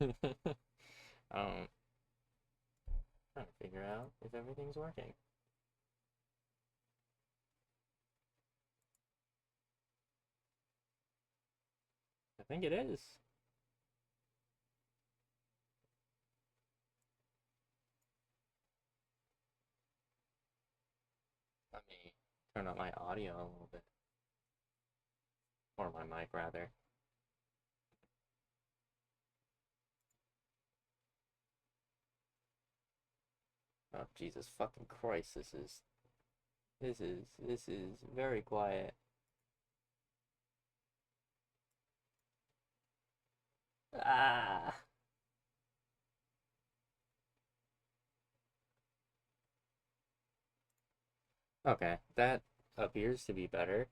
Um, Trying to figure out if everything's working. I think it is. Let me turn up my audio a little bit, or my mic rather. Oh Jesus fucking Christ! This is very quiet. Ah. Okay, that appears to be better.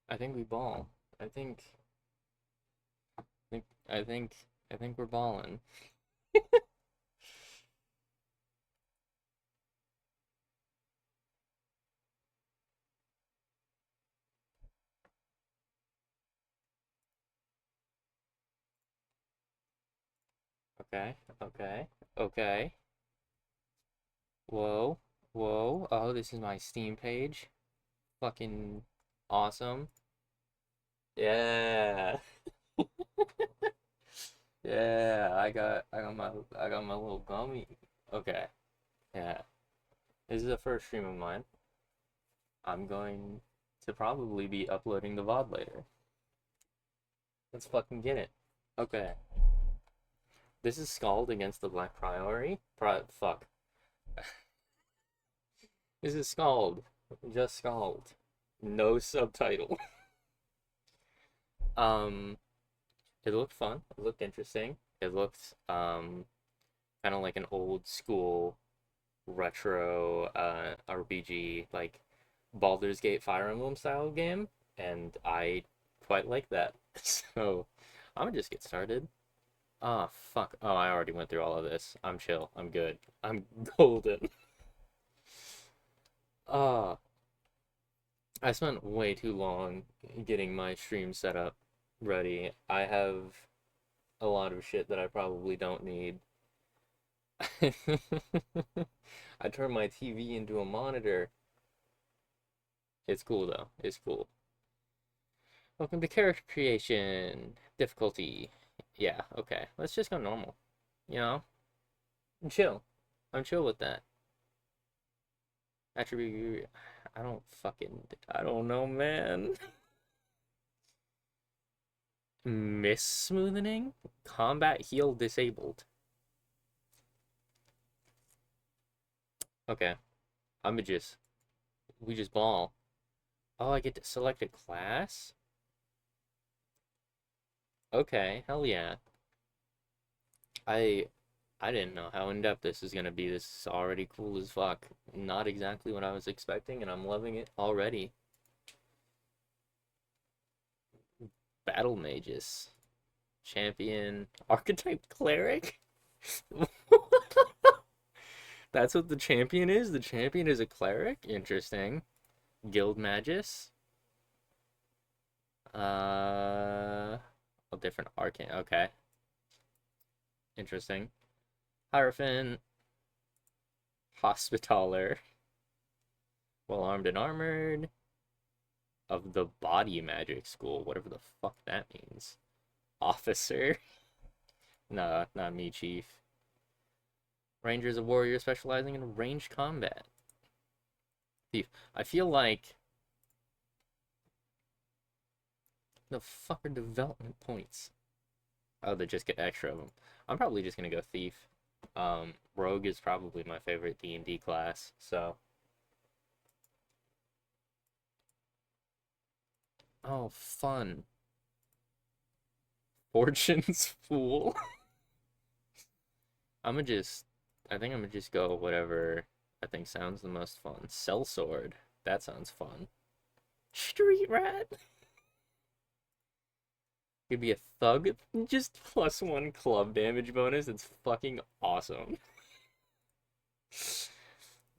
I think we ball. I think. I think. I think we're balling. Okay. Okay. Okay. Whoa. Whoa. Oh, this is my Steam page. Fucking awesome. Yeah. Yeah. I got my little gummy. Okay. Yeah. This is the first stream of mine. I'm going to probably be uploading the VOD later. Let's fucking get it. Okay. This is Skald against the Black Priory. Fuck. This is Skald. Just Skald. No subtitle. um, it looked fun. It looked interesting. It looked kind of like an old school retro RPG, like Baldur's Gate Fire Emblem style game, and I quite like that. So I'm gonna just get started. Ah, fuck. Oh, I already went through all of this. I'm chill. I'm good. I'm golden. Ah, I spent way too long getting my stream set up ready. I have a lot of shit that I probably don't need. I turned my TV into a monitor. It's cool though. It's cool. Welcome to character creation. Difficulty. Yeah, okay. Let's just go normal. You know? I'm chill. I'm chill with that. Attribute. I don't know, man. Miss smoothing? Combat heal disabled. Okay. I'm just. We just ball. Oh, I get to select a class? Okay, hell yeah. I I didn't know how in depth this is gonna be. This is already cool as fuck. Not exactly what I was expecting, and I'm loving it already. Battle mages. Champion. Archetype cleric? That's what the champion is? The champion is a cleric? Interesting. Guild magus. A different arcane. Okay. Interesting. Hierophant. Hospitaller. Well armed and armored. Of the body magic school. Whatever the fuck that means. Officer. Nah, not me, chief. Ranger is a warrior specializing in ranged combat. Thief. I feel like the fuck are development points? Oh, they just get extra of them. I'm probably just gonna go thief. Rogue is probably my favorite D&D class, so. Oh, fun. Fortune's Fool. I'm gonna just, I think I'm gonna just go whatever I think sounds the most fun. Sellsword. That sounds fun. Street Rat. Could be a thug. Just +1 club damage bonus. It's fucking awesome.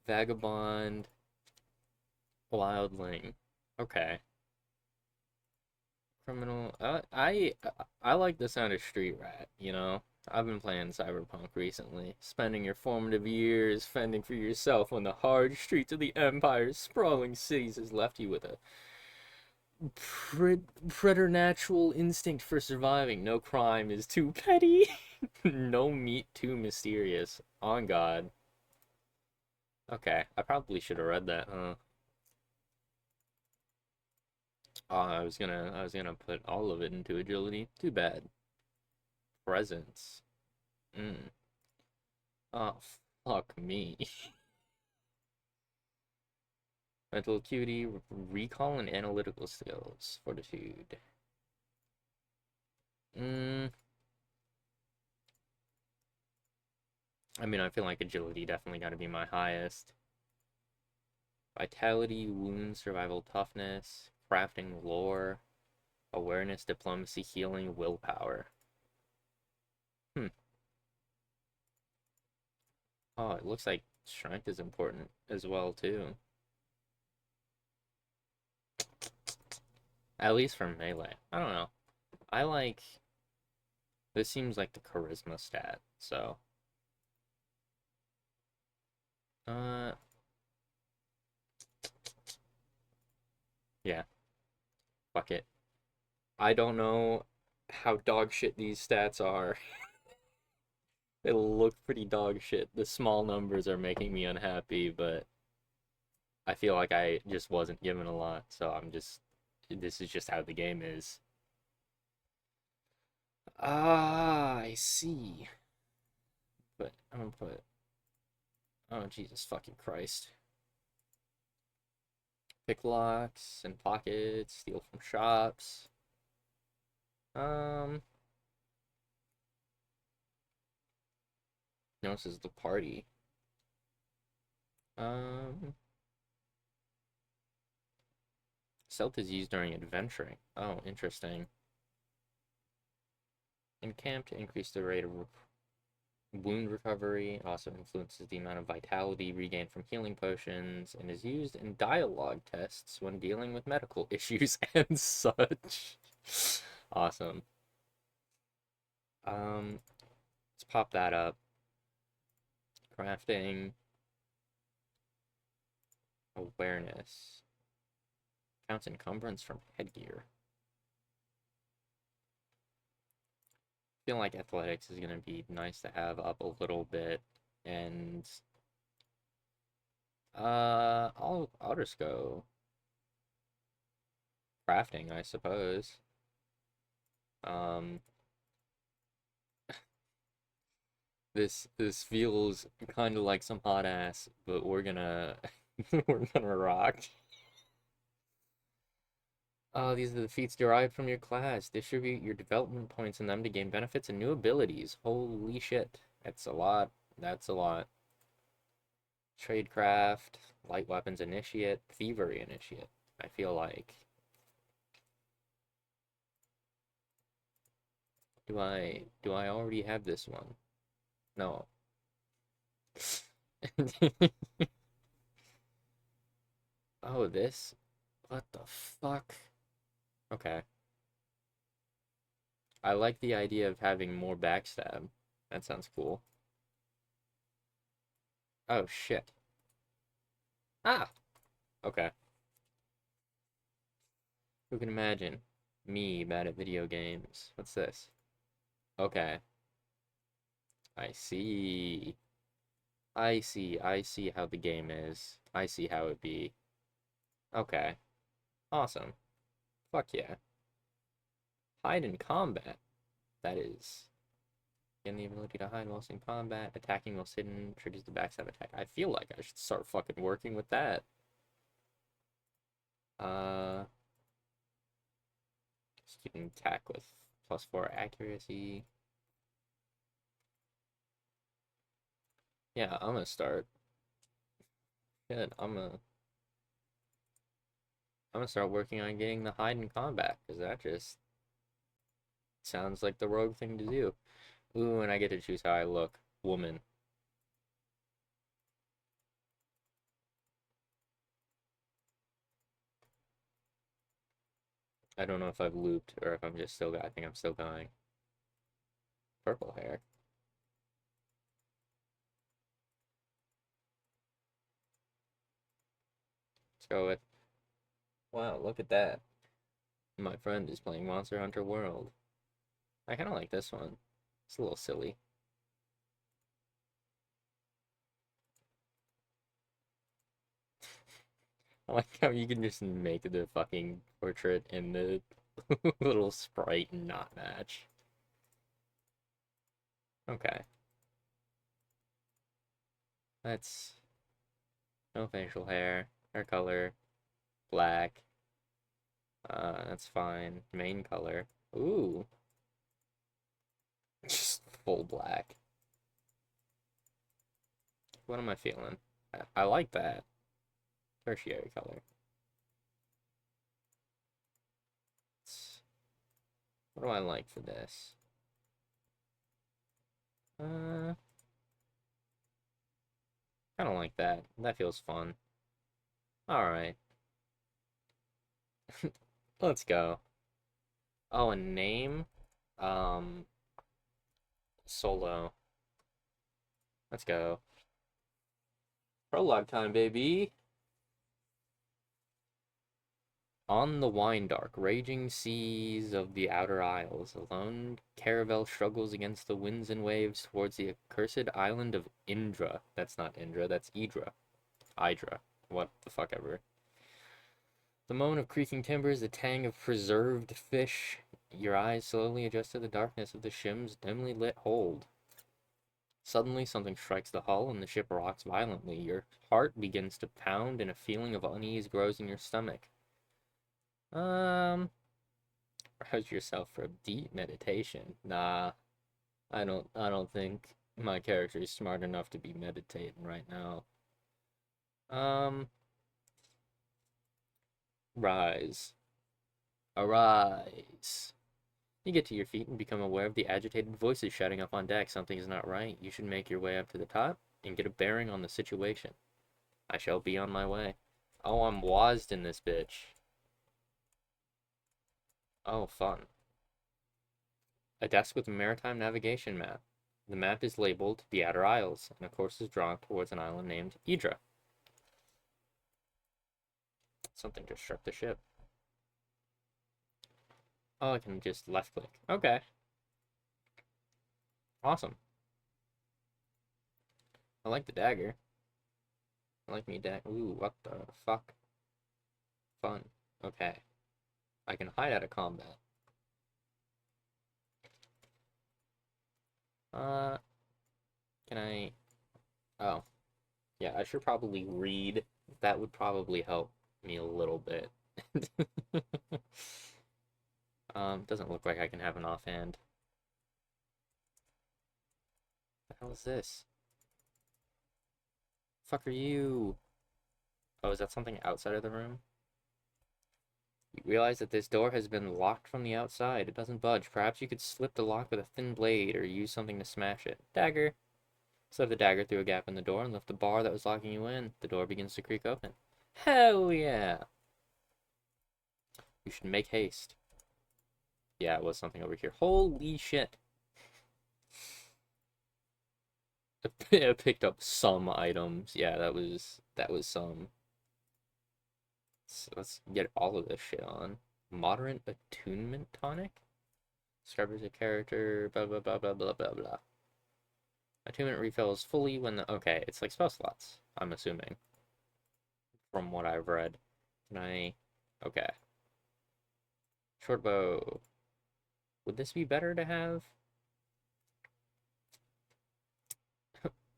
Vagabond. Wildling. Okay. Criminal. I like the sound of Street Rat, you know? I've been playing Cyberpunk recently, spending your formative years fending for yourself on the hard streets of the Empire's sprawling cities has left you with a preternatural instinct for surviving. No crime is too petty, no meat too mysterious. On God. Okay, I probably should have read that, huh? Oh, I was gonna put all of it into agility. Too bad. Presence. Mm. Oh, fuck me. Mental acuity, recall, and analytical skills. Fortitude. Mm. I mean, I feel like agility definitely got to be my highest. Vitality, wound, survival, toughness, crafting, lore, awareness, diplomacy, healing, willpower. Hmm. Oh, it looks like strength is important as well too. At least for melee. I don't know. I like this seems like the charisma stat. So, uh yeah, fuck it. I don't know how dog shit these stats are. They look pretty dog shit. The small numbers are making me unhappy, but I feel like I just wasn't given a lot, so this is just how the game is. Ah, I see. But I'm gonna put oh Jesus fucking Christ. Pick locks and pockets, steal from shops. Um Notices the party. Um Stealth is used during adventuring. Oh, interesting. In camp to increase the rate of wound recovery, also influences the amount of vitality regained from healing potions, and is used in dialogue tests when dealing with medical issues and such. Awesome. Let's pop that up. Crafting, awareness, counts encumbrance from headgear. I feel like athletics is gonna be nice to have up a little bit, and I'll just go crafting, I suppose. Um, this feels kind of like some hot ass, but we're gonna we're gonna rock. Oh, these are the feats derived from your class. Distribute your development points in them to gain benefits and new abilities. Holy shit, that's a lot. That's a lot. Tradecraft, light weapons initiate, thievery initiate. I feel like do I already have this one? No. Oh, this? What the fuck? Okay. I like the idea of having more backstab. That sounds cool. Oh shit. Ah! Okay. Who can imagine? Me, bad at video games. What's this? Okay. I see. I see how the game is. I see how it be. Okay. Awesome. Fuck yeah. Hide in combat. That is. Gain the ability to hide whilst in combat. Attacking whilst hidden triggers the backstab attack. I feel like I should start fucking working with that. Uh, you can attack with +4 accuracy. Yeah, I'm gonna start. Good. I'm gonna start working on getting the hide in combat because that just sounds like the rogue thing to do. Ooh, and I get to choose how I look. Woman. I don't know if I've looped or if I'm just still, I think I'm still going. Purple hair. Let's go with, wow, look at that. My friend is playing Monster Hunter World. I kind of like this one. It's a little silly. I like how you can just make the fucking portrait and the little sprite not match. Okay. That's no facial hair color, black. That's fine. Main color. Ooh. Just full black. What am I feeling? I like that. Tertiary color. What do I like for this? Uh, I don't like that. That feels fun. Alright. Let's go. Oh, a name? Um, Solo. Let's go. Prologue time, baby. On the wine dark, raging seas of the outer isles, a lone caravel struggles against the winds and waves towards the accursed island of Indra. That's not Indra, that's Idra. Idra. What the fuck ever. The moan of creaking timbers, the tang of preserved fish. Your eyes slowly adjust to the darkness of the ship's dimly lit hold. Suddenly, something strikes the hull and the ship rocks violently. Your heart begins to pound and a feeling of unease grows in your stomach. Um, Rouse yourself for a deep meditation. Nah, I don't think my character is smart enough to be meditating right now. Um, Rise. Arise. You get to your feet and become aware of the agitated voices shouting up on deck. Something is not right. You should make your way up to the top and get a bearing on the situation. I shall be on my way. Oh, I'm wazed in this bitch. Oh, fun. A desk with a maritime navigation map. The map is labeled the Outer Isles, and a course is drawn towards an island named Idra. Something just struck the ship. Oh, I can just left click. Okay. Awesome. I like the dagger. I like me dagger. Ooh, what the fuck? Fun. Okay. I can hide out of combat. Uh, can I... Oh. Yeah, I should probably read. That would probably help me a little bit. Doesn't look like I can have an offhand. What the hell is this? Fuck are you? Oh, is that something outside of the room? You realize that this door has been locked from the outside. It doesn't budge. Perhaps you could slip the lock with a thin blade or use something to smash it. Dagger. Slip the dagger through a gap in the door and lift the bar that was locking you in. The door begins to creak open. Hell yeah! You should make haste. Yeah, it was something over here. Holy shit. I picked up some items. Yeah, that was some. So let's get all of this shit on. Moderate attunement tonic? Describes a character, blah blah blah blah blah blah blah. Attunement refills fully when the okay, it's like spell slots, I'm assuming. From what I've read. Can I okay. Short bow. Would this be better to have?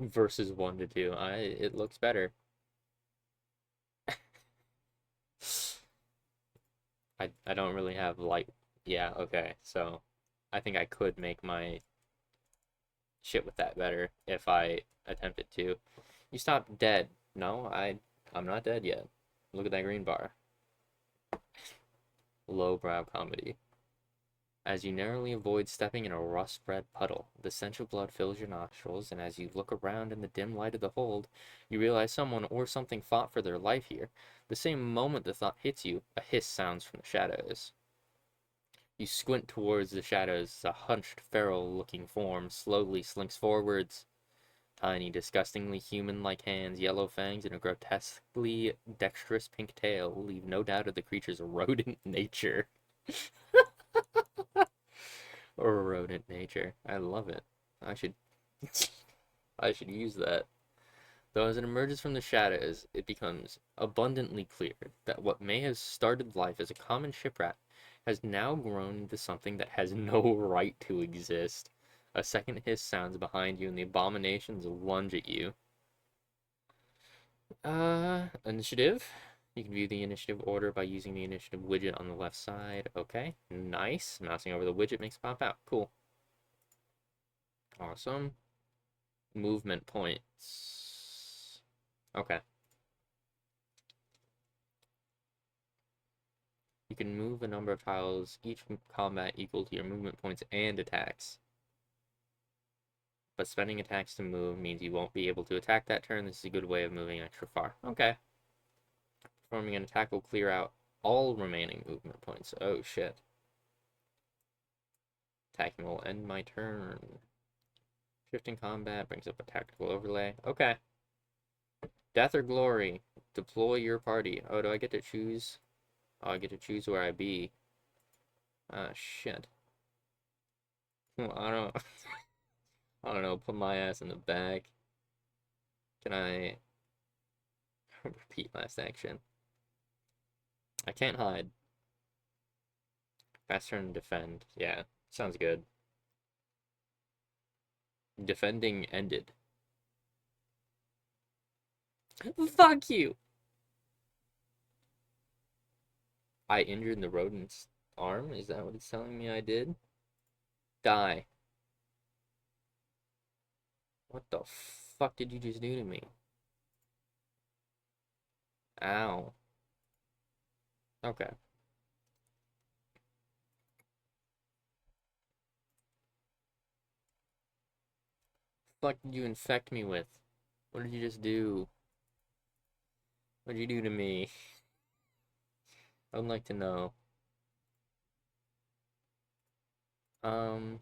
Versus 1 to 2. It looks better. I don't really have light. Yeah, okay. So I think I could make my shit with that better if I attempted to. You stopped dead. No, I'm not dead yet. Look at that green bar. Lowbrow comedy. As you narrowly avoid stepping in a rust-red puddle, the stench of blood fills your nostrils, and as you look around in the dim light of the hold, you realize someone or something fought for their life here. The same moment the thought hits you, a hiss sounds from the shadows. You squint towards the shadows. A hunched, feral-looking form slowly slinks forwards. Tiny, disgustingly human-like hands, yellow fangs, and a grotesquely dexterous pink tail leave no doubt of the creature's rodent nature. Or rodent nature. I love it. I should I should use that. Though as it emerges from the shadows, it becomes abundantly clear that what may have started life as a common shipwreck has now grown into something that has no right to exist. A second hiss sounds behind you, and the abominations lunge at you. Initiative. You can view the initiative order by using the initiative widget on the left side. Okay, nice. Mousing over the widget makes it pop out. Cool. Awesome. Movement points. Okay. You can move a number of tiles, each combat equal to your movement points and attacks. But spending attacks to move means you won't be able to attack that turn. This is a good way of moving extra far. Okay. Performing an attack will clear out all remaining movement points. Oh, shit. Attacking will end my turn. Shifting combat brings up a tactical overlay. Okay. Death or glory. Deploy your party. Oh, do I get to choose? Oh, I get to choose where I be. Ah, shit. Well, I don't know, put my ass in the back. Can I repeat last action? I can't hide. Fast turn and defend. Yeah, sounds good. Defending ended. Fuck you! I injured the rodent's arm? Is that what it's telling me I did? Die. What the fuck did you just do to me? Ow. Okay. What did you infect me with? What did you just do? What did you do to me? I'd like to know. Um,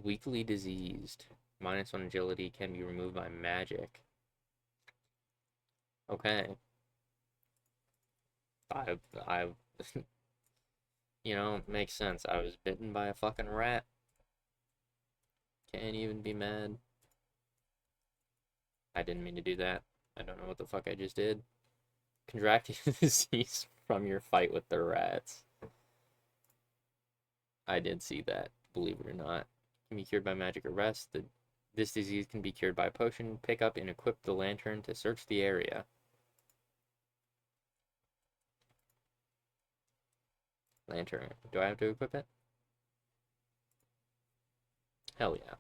weakly diseased. -1 agility can be removed by magic. Okay. I, makes sense. I was bitten by a fucking rat. Can't even be mad. I didn't mean to do that. I don't know what the fuck I just did. Contracting disease from your fight with the rats. I did see that, believe it or not. Can be cured by magic or rest. This disease can be cured by a potion. Pick up and equip the lantern to search the area. Lantern. Do I have to equip it? Hell yeah.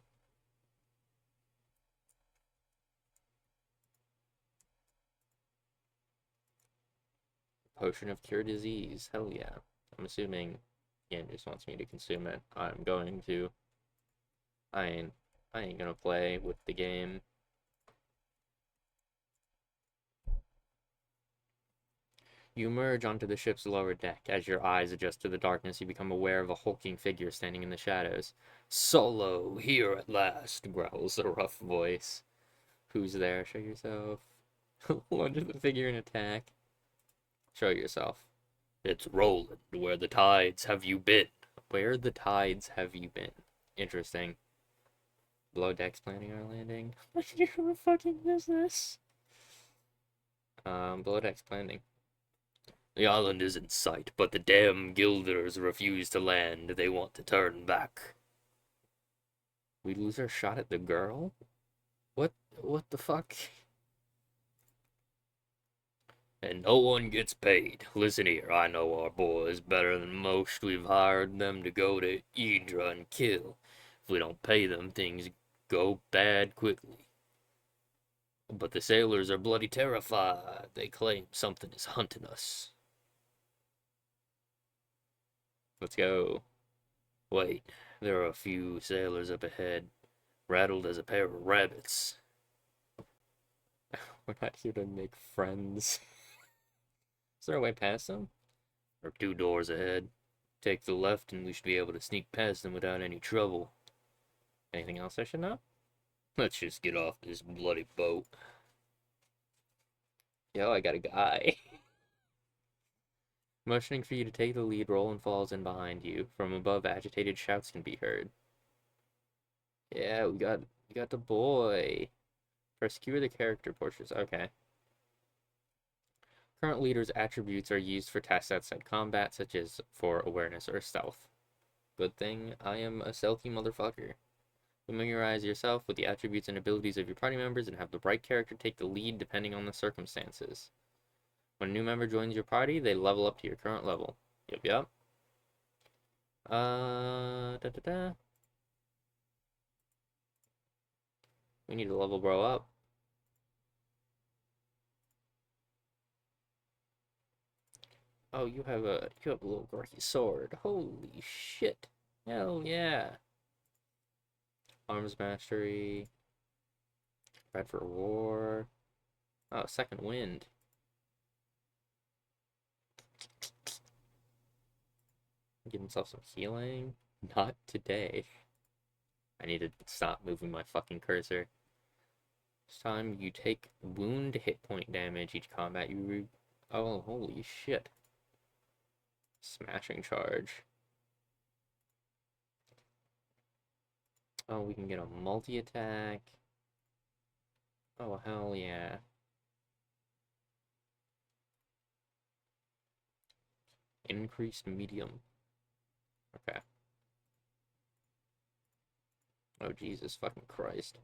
Potion of cure disease. Hell yeah. I'm assuming game just wants me to consume it. I'm going to. I ain't gonna play with the game. You emerge onto the ship's lower deck. As your eyes adjust to the darkness, you become aware of a hulking figure standing in the shadows. Solo, here at last, growls a rough voice. Who's there? Show yourself. Lunge at the figure and attack. Show yourself. It's Roland. Where the tides have you been? Where the tides have you been? Interesting. Below decks planning our landing. What kind of fucking business? Below decks planning. The island is in sight, but the damn Gilders refuse to land. They want to turn back. We lose our shot at the girl? What the fuck? And no one gets paid. Listen here, I know our boys better than most. We've hired them to go to Idra and kill. If we don't pay them, things go bad quickly. But the sailors are bloody terrified. They claim something is hunting us. Let's go. Wait, there are a few sailors up ahead, rattled as a pair of rabbits. We're not here to make friends. Is there a way past them? Or 2 doors ahead. Take the left and we should be able to sneak past them without any trouble. Anything else I should know? Let's just get off this bloody boat. Yo, I got a guy. Motioning for you to take the lead, Roland falls in behind you. From above, agitated shouts can be heard. Yeah, we got the boy. Press Q the character portraits. Okay. Current leader's attributes are used for tasks outside combat, such as for awareness or stealth. Good thing I am a stealthy motherfucker. Familiarize yourself with the attributes and abilities of your party members and have the right character take the lead depending on the circumstances. When a new member joins your party, they level up to your current level. Yep. Da da da. We need to level bro up. Oh, you have a little Gorky sword. Holy shit. Hell yeah. Arms mastery. Red for war. Oh, second wind. Give himself some healing. Not today. I need to stop moving my fucking cursor. This time you take wound hit point damage each combat you oh, holy shit. Smashing charge. Oh, we can get a multi-attack. Oh, hell yeah. Increased medium. Okay. Oh, Jesus fucking Christ.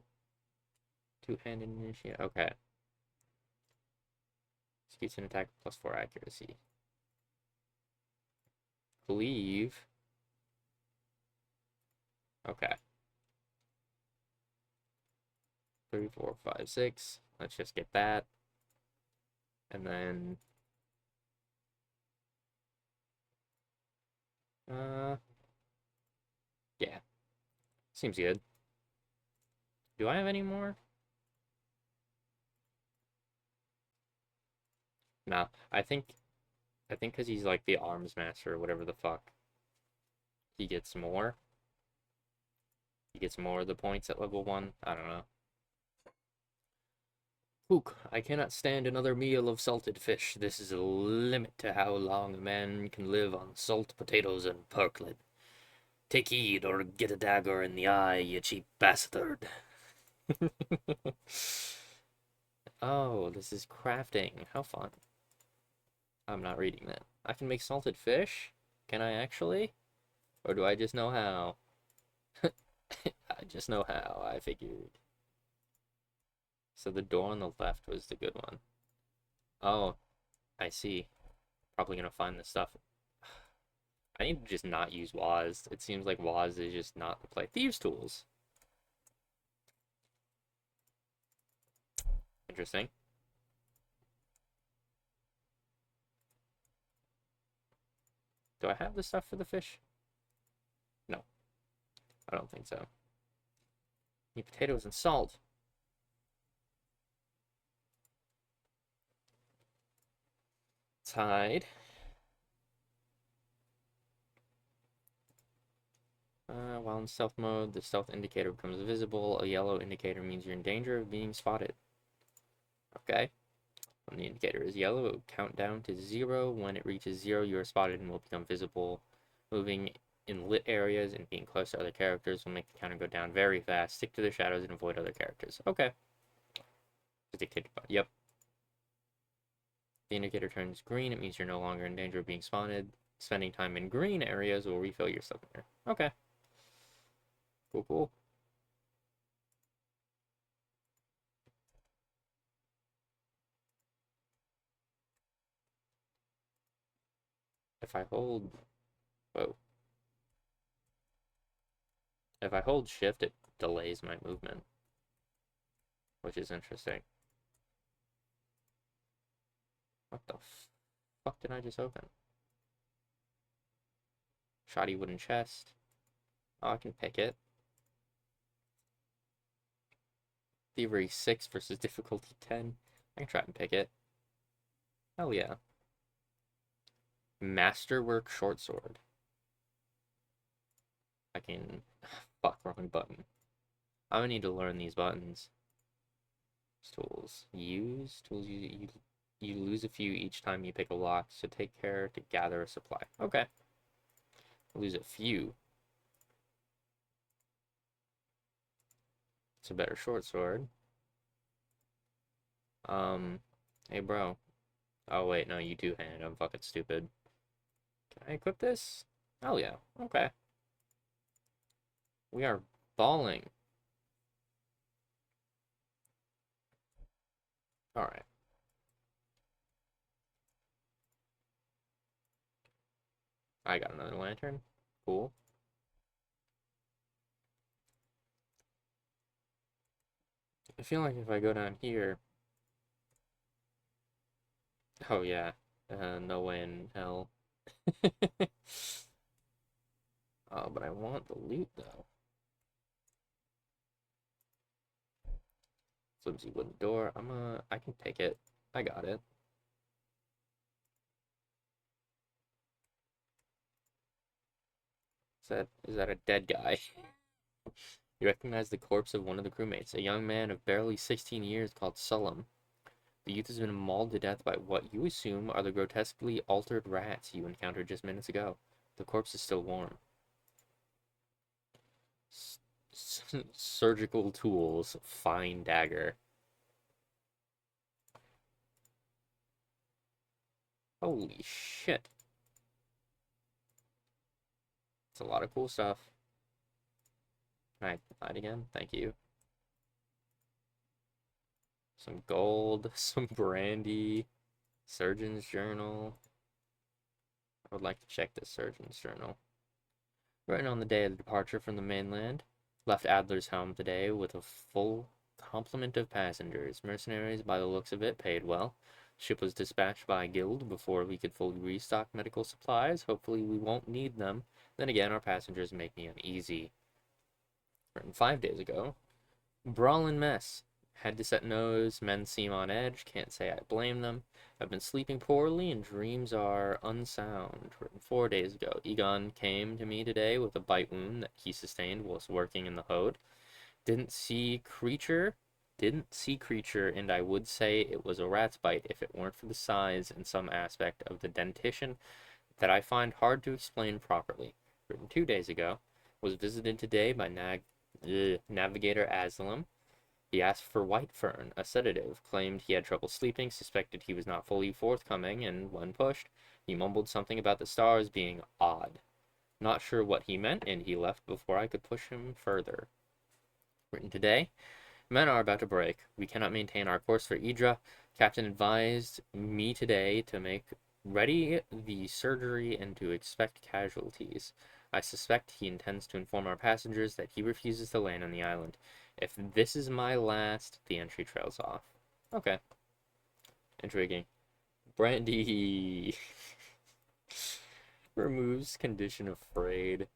Two-handed initiate. Okay. Executes an attack plus 4 accuracy. Cleave. Okay. 3, 4, 5, 6. Let's just get that. And then... yeah. Seems good. Do I have any more? No. I think because he's like the arms master or whatever the fuck, he gets more. He gets more of the points at level 1. I don't know. Hook, I cannot stand another meal of salted fish. This is a limit to how long a man can live on salt potatoes and perklet. Take heed or get a dagger in the eye, you cheap bastard. Oh, this is crafting. How fun. I'm not reading that. I can make salted fish? Can I actually? Or do I just know how? I just know how, I figured. So the door on the left was the good one. Oh, I see. Probably gonna find the stuff. I need to just not use Waz. It seems like Waz is just not the play. Thieves' tools. Interesting. Do I have the stuff for the fish? No, I don't think so. Need potatoes and salt. Tide. While in stealth mode, the stealth indicator becomes visible. A yellow indicator means you're in danger of being spotted. Okay. When the indicator is yellow, it will count down to 0. When it reaches 0, you are spotted and will become visible. Moving in lit areas and being close to other characters will make the counter go down very fast. Stick to the shadows and avoid other characters. Okay. Dictated by, yep. The indicator turns green, it means you're no longer in danger of being spotted. Spending time in green areas will refill your stamina. Okay. Cool. If I hold... whoa. If I hold shift, it delays my movement. Which is interesting. What the fuck did I just open? Shoddy wooden chest. Oh, I can pick it. Thievery 6 versus difficulty 10. I can try and pick it. Hell yeah. Masterwork short sword. I can... Fuck, wrong button. I'm gonna need to learn these buttons. Tools. Use. Tools you lose a few each time you pick a lock, so take care to gather a supply. Okay. Lose a few. It's a better short sword. Hey bro. Oh wait, no, you two-handed. I'm fucking stupid. Can I equip this? Oh yeah. Okay. We are balling. Alright. I got another lantern. Cool. I feel like if I go down here... Oh yeah. No way in hell. Oh, but I want the loot though. Flimsy wooden door. I can take it. I got it. Is that a dead guy? You recognize the corpse of one of the crewmates, a young man of barely 16 years called Sullum. The youth has been mauled to death by what you assume are the grotesquely altered rats you encountered just minutes ago. The corpse is still warm. Surgical tools, fine dagger. Holy shit. It's a lot of cool stuff. Can I hide again? Thank you. Some gold, some brandy, surgeon's journal. I would like to check this surgeon's journal. Written on the day of the departure from the mainland, left Adler's helm today with a full complement of passengers. Mercenaries, by the looks of it, paid well. Ship was dispatched by Guild before we could fully restock medical supplies. Hopefully we won't need them. Then again, our passengers make me uneasy. Written 5 days ago. Brawlin' mess. Head to set nose, men seem on edge, can't say I blame them. I've been sleeping poorly and dreams are unsound. Written 4 days ago. Egon came to me today with a bite wound that he sustained whilst working in the Hode. Didn't see creature, and I would say it was a rat's bite if it weren't for the size and some aspect of the dentition that I find hard to explain properly. Written 2 days ago. Was visited today by Navigator Aslam. He asked for white fern, a sedative, claimed he had trouble sleeping, suspected he was not fully forthcoming, and when pushed, he mumbled something about the stars being odd. Not sure what he meant, and he left before I could push him further. Written today. Men are about to break. We cannot maintain our course for Idra. Captain advised me today to make ready the surgery and to expect casualties. I suspect he intends to inform our passengers that he refuses to land on the island. If this is my last, the entry trails off. Okay. Intriguing. Brandy removes condition of frayed.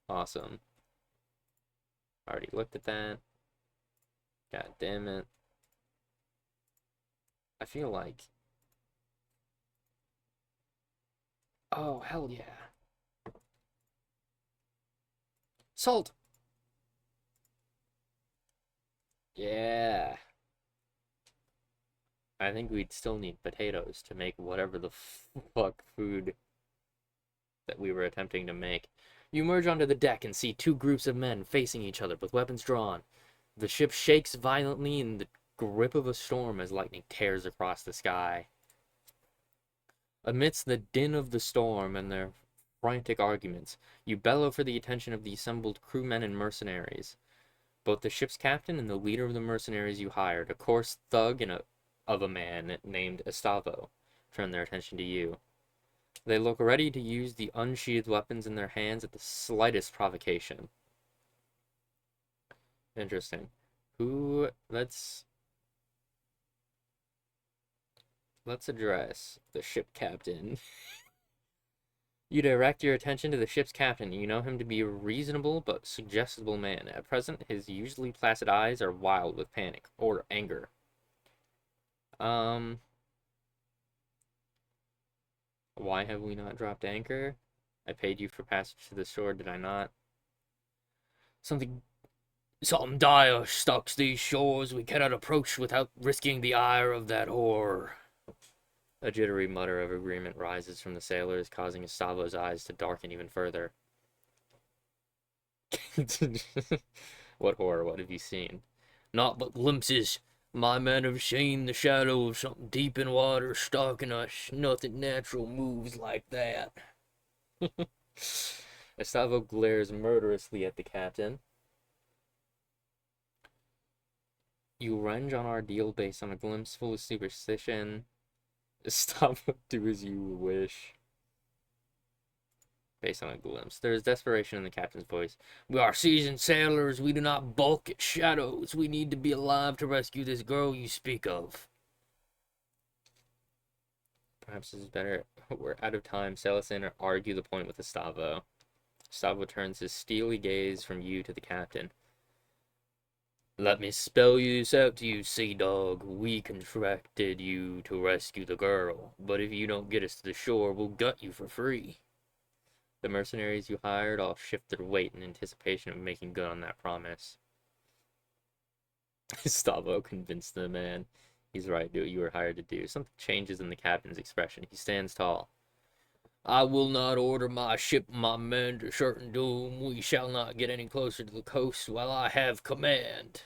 Awesome. Already looked at that. God damn it. I feel like... Oh, hell yeah. Salt! Yeah. I think we'd still need potatoes to make whatever the fuck food that we were attempting to make. You emerge onto the deck and see two groups of men facing each other with weapons drawn. The ship shakes violently in the grip of a storm as lightning tears across the sky. Amidst the din of the storm and their frantic arguments, you bellow for the attention of the assembled crewmen and mercenaries. Both the ship's captain and the leader of the mercenaries you hired, a coarse thug of a man named Estavo, turn their attention to you. They look ready to use the unsheathed weapons in their hands at the slightest provocation. Interesting. Let's address the ship captain. You direct your attention to the ship's captain. You know him to be a reasonable but suggestible man. At present, his usually placid eyes are wild with panic or anger. Why have we not dropped anchor? I paid you for passage to the shore, did I not? Something Something dire stalks these shores we cannot approach without risking the ire of that whore. A jittery mutter of agreement rises from the sailors, causing Gustavo's eyes to darken even further. What horror? What have you seen? Naught but glimpses. My men have seen the shadow of something deep in water stalking us. Nothing natural moves like that. Gustavo glares murderously at the captain. You range on our deal based on a glimpse full of superstition. Stop, do as you wish. Based on a glimpse. There is desperation in the captain's voice. We are seasoned sailors. We do not balk at shadows. We need to be alive to rescue this girl you speak of. Perhaps this is better. We're out of time. Sail us in or argue the point with Gustavo. Gustavo turns his steely gaze from you to the captain. Let me spell this out to you, sea dog. We contracted you to rescue the girl, but if you don't get us to the shore, we'll gut you for free. The mercenaries you hired all shift their weight in anticipation of making good on that promise. Gustavo convinced the man. He's right, do what you were hired to do. Something changes in the captain's expression. He stands tall. I will not order my ship and my men to certain doom. We shall not get any closer to the coast while I have command.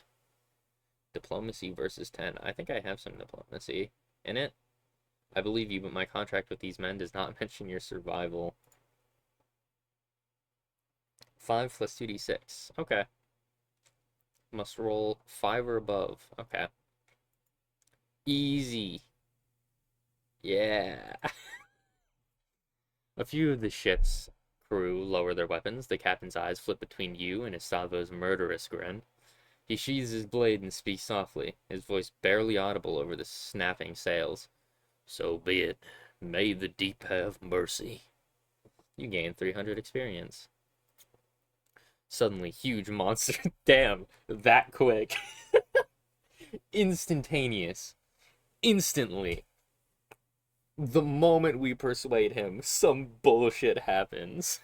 Diplomacy versus 10. I think I have some diplomacy in it. I believe you, but my contract with these men does not mention your survival. 5 plus 2d6. Okay. Must roll 5 or above. Okay. Easy. Yeah. A few of the ship's crew lower their weapons. The captain's eyes flip between you and Gustavo's murderous grin. He sheathes his blade and speaks softly, his voice barely audible over the snapping sails. So be it. May the deep have mercy. You gain 300 experience. Suddenly, huge monster. Damn, that quick. Instantaneous. Instantly. The moment we persuade him, some bullshit happens.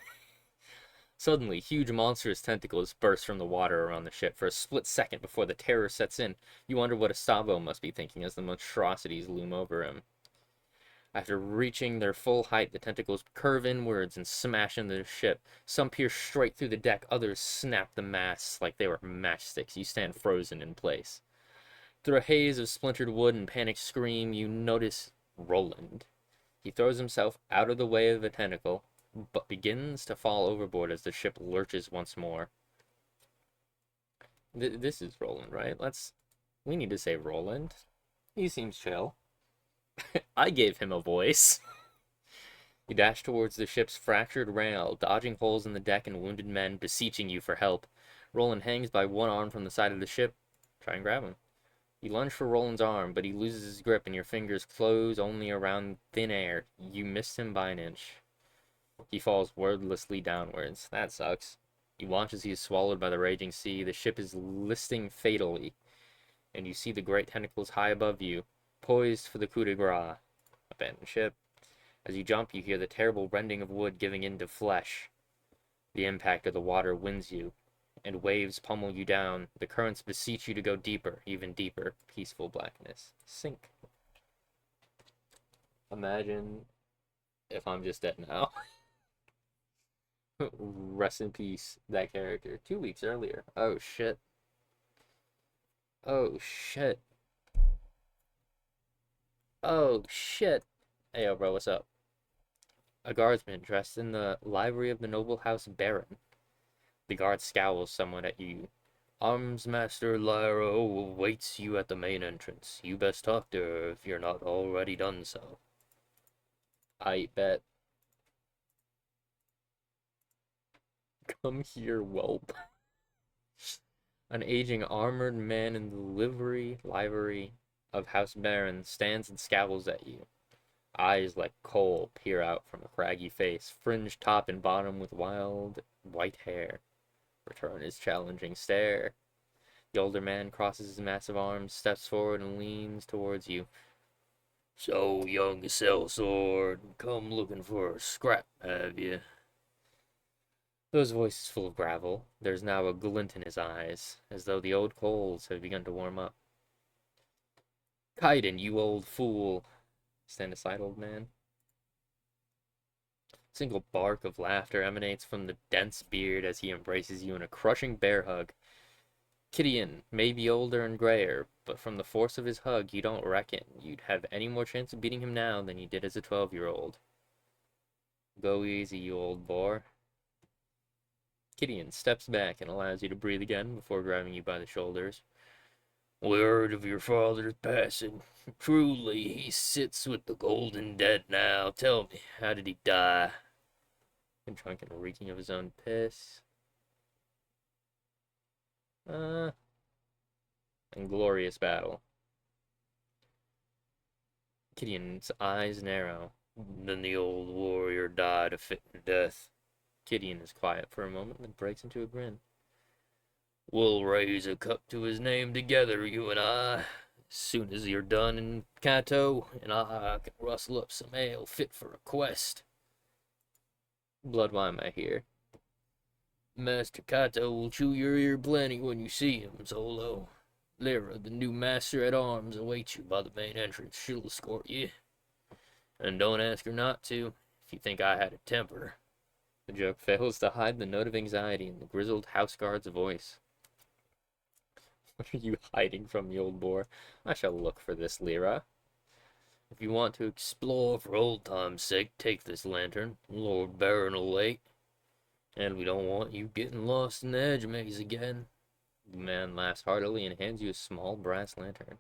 Suddenly, huge monstrous tentacles burst from the water around the ship. For a split second before the terror sets in, you wonder what Gustavo must be thinking as the monstrosities loom over him. After reaching their full height, the tentacles curve inwards and smash into the ship. Some pierce straight through the deck, others snap the masts like they were matchsticks. You stand frozen in place. Through a haze of splintered wood and panicked scream, you notice Roland. He throws himself out of the way of the tentacle, but begins to fall overboard as the ship lurches once more. This is Roland, right? We need to say Roland. He seems chill. I gave him a voice. You dash towards the ship's fractured rail, dodging holes in the deck and wounded men beseeching you for help. Roland hangs by one arm from the side of the ship. Try and grab him. You lunge for Roland's arm, but he loses his grip and your fingers close only around thin air. You missed him by an inch. He falls wordlessly downwards. That sucks. You watch as he is swallowed by the raging sea. The ship is listing fatally, and you see the great tentacles high above you, poised for the coup de grace. Abandoned ship. As you jump, you hear the terrible rending of wood giving in to flesh. The impact of the water winds you, and waves pummel you down. The currents beseech you to go deeper, even deeper. Peaceful blackness. Sink. Imagine if I'm just dead now. Rest in peace, that character. 2 weeks earlier. Oh, shit. Oh, shit. Oh, shit. Hey, yo, bro, what's up? A guardsman dressed in the livery of the noble house Baron. The guard scowls somewhat at you. Armsmaster Lyra waits you at the main entrance. You best talk to her if you're not already done so. I bet. Come here, whelp. An aging armored man in the livery of House Baron stands and scowls at you. Eyes like coal peer out from a craggy face, fringed top and bottom with wild white hair. Return his challenging stare. The older man crosses his massive arms, steps forward, and leans towards you. So, young sellsword, come looking for a scrap, have you? Those voices full of gravel. There's now a glint in his eyes, as though the old coals have begun to warm up. Kaiden, you old fool! Stand aside, old man. A single bark of laughter emanates from the dense beard as he embraces you in a crushing bear hug. Gideon may be older and grayer, but from the force of his hug, you don't reckon you'd have any more chance of beating him now than you did as a 12-year-old. Go easy, you old boar. Gideon steps back and allows you to breathe again before grabbing you by the shoulders. We heard of your father's passing. Truly, he sits with the golden dead now. Tell me, how did he die? And drunk and reeking of his own piss. Inglorious battle. Gideon's eyes narrow. Then the old warrior died a fitting death. Gideon is quiet for a moment, then breaks into a grin. We'll raise a cup to his name together, you and I. As soon as you're done in Kato, and I can rustle up some ale fit for a quest. Blood, why am I here? Master Kato will chew your ear plenty when you see him, Zolo. Lyra, the new master at arms, awaits you by the main entrance. She'll escort you. And don't ask her not to, if you think I had a temper. The joke fails to hide the note of anxiety in the grizzled house guard's voice. What are you hiding from me, old boar? I shall look for this, Lyra. If you want to explore for old time's sake, take this lantern. Lord Baron'll wait. And we don't want you getting lost in the edge maze again. The man laughs heartily and hands you a small brass lantern.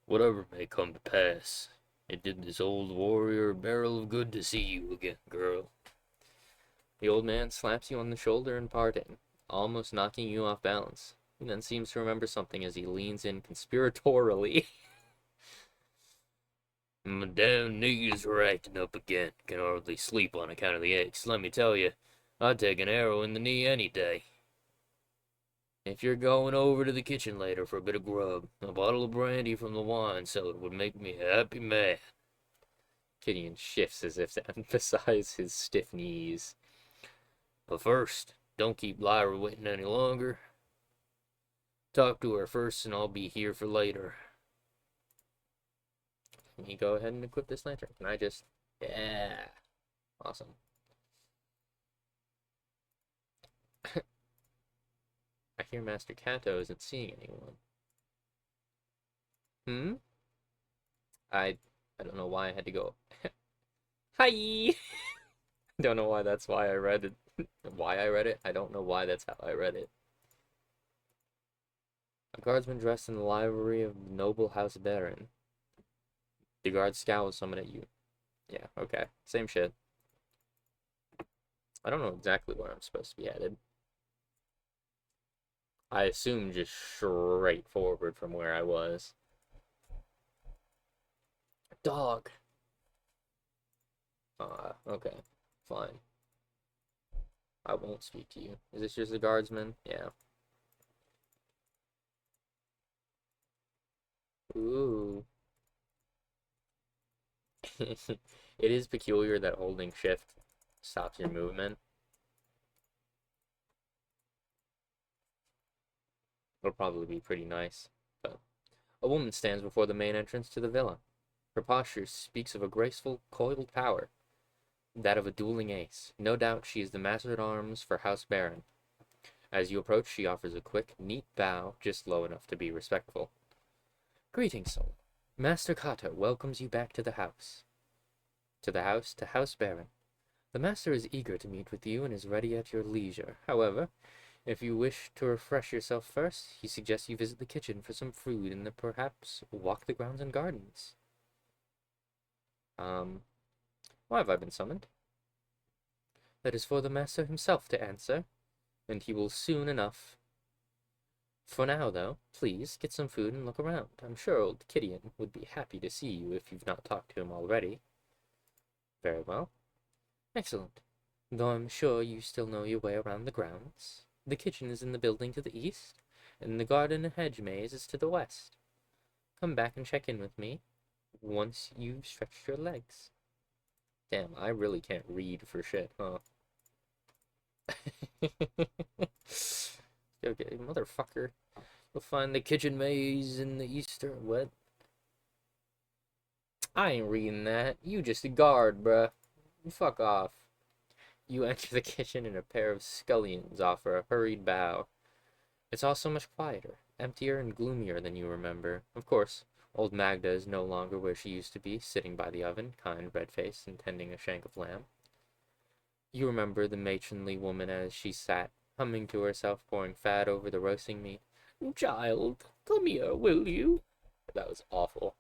Whatever may come to pass, it did this old warrior a barrel of good to see you again, girl. The old man slaps you on the shoulder in parting, almost knocking you off balance. He then seems to remember something as he leans in conspiratorially. My damn knees are acting up again. Can hardly sleep on account of the aches. Let me tell you, I'd take an arrow in the knee any day. If you're going over to the kitchen later for a bit of grub, a bottle of brandy from the wine cellar would make me a happy man. Gideon shifts as if to emphasize his stiff knees. But first, don't keep Lyra waiting any longer. Talk to her first, and I'll be here for later. Can you go ahead and equip this lantern? Can I just... Yeah. Awesome. I hear Master Kato isn't seeing anyone. I don't know why I had to go. Hi! Don't know why that's why I read it. Why I read it? I don't know why that's how I read it. A guardsman dressed in the livery of the noble house baron. The guard scowls someone at you. Yeah, okay. Same shit. I don't know exactly where I'm supposed to be headed. I assume just straight forward from where I was. Dog! Okay. Fine. I won't speak to you. Is this just a guardsman? Yeah. Ooh. It is peculiar that holding shift stops your movement. It'll probably be pretty nice. But a woman stands before the main entrance to the villa. Her posture speaks of a graceful, coiled power, that of a dueling ace. No doubt she is the master-at-arms for House Baron. As you approach, she offers a quick, neat bow, just low enough to be respectful. Greetings, soul. Master Kato welcomes you back to the house. To House Baron. The master is eager to meet with you and is ready at your leisure. However, if you wish to refresh yourself first, he suggests you visit the kitchen for some food and then perhaps walk the grounds and gardens. Why have I been summoned? That is for the master himself to answer, and he will soon enough. For now, though, please get some food and look around. I'm sure old Gideon would be happy to see you if you've not talked to him already. Very well. Excellent. Though I'm sure you still know your way around the grounds. The kitchen is in the building to the east, and the garden and hedge maze is to the west. Come back and check in with me once you've stretched your legs. Damn, I really can't read for shit, huh? Okay, motherfucker. You'll find the kitchen maze in the easter. What? I ain't reading that. You just a guard, bruh. Fuck off. You enter the kitchen and a pair of scullions offer a hurried bow. It's all so much quieter, emptier and gloomier than you remember. Of course, old Magda is no longer where she used to be, sitting by the oven, kind, red-faced, and tending a shank of lamb. You remember the matronly woman as she sat, humming to herself, pouring fat over the roasting meat. Child, come here, will you? That was awful.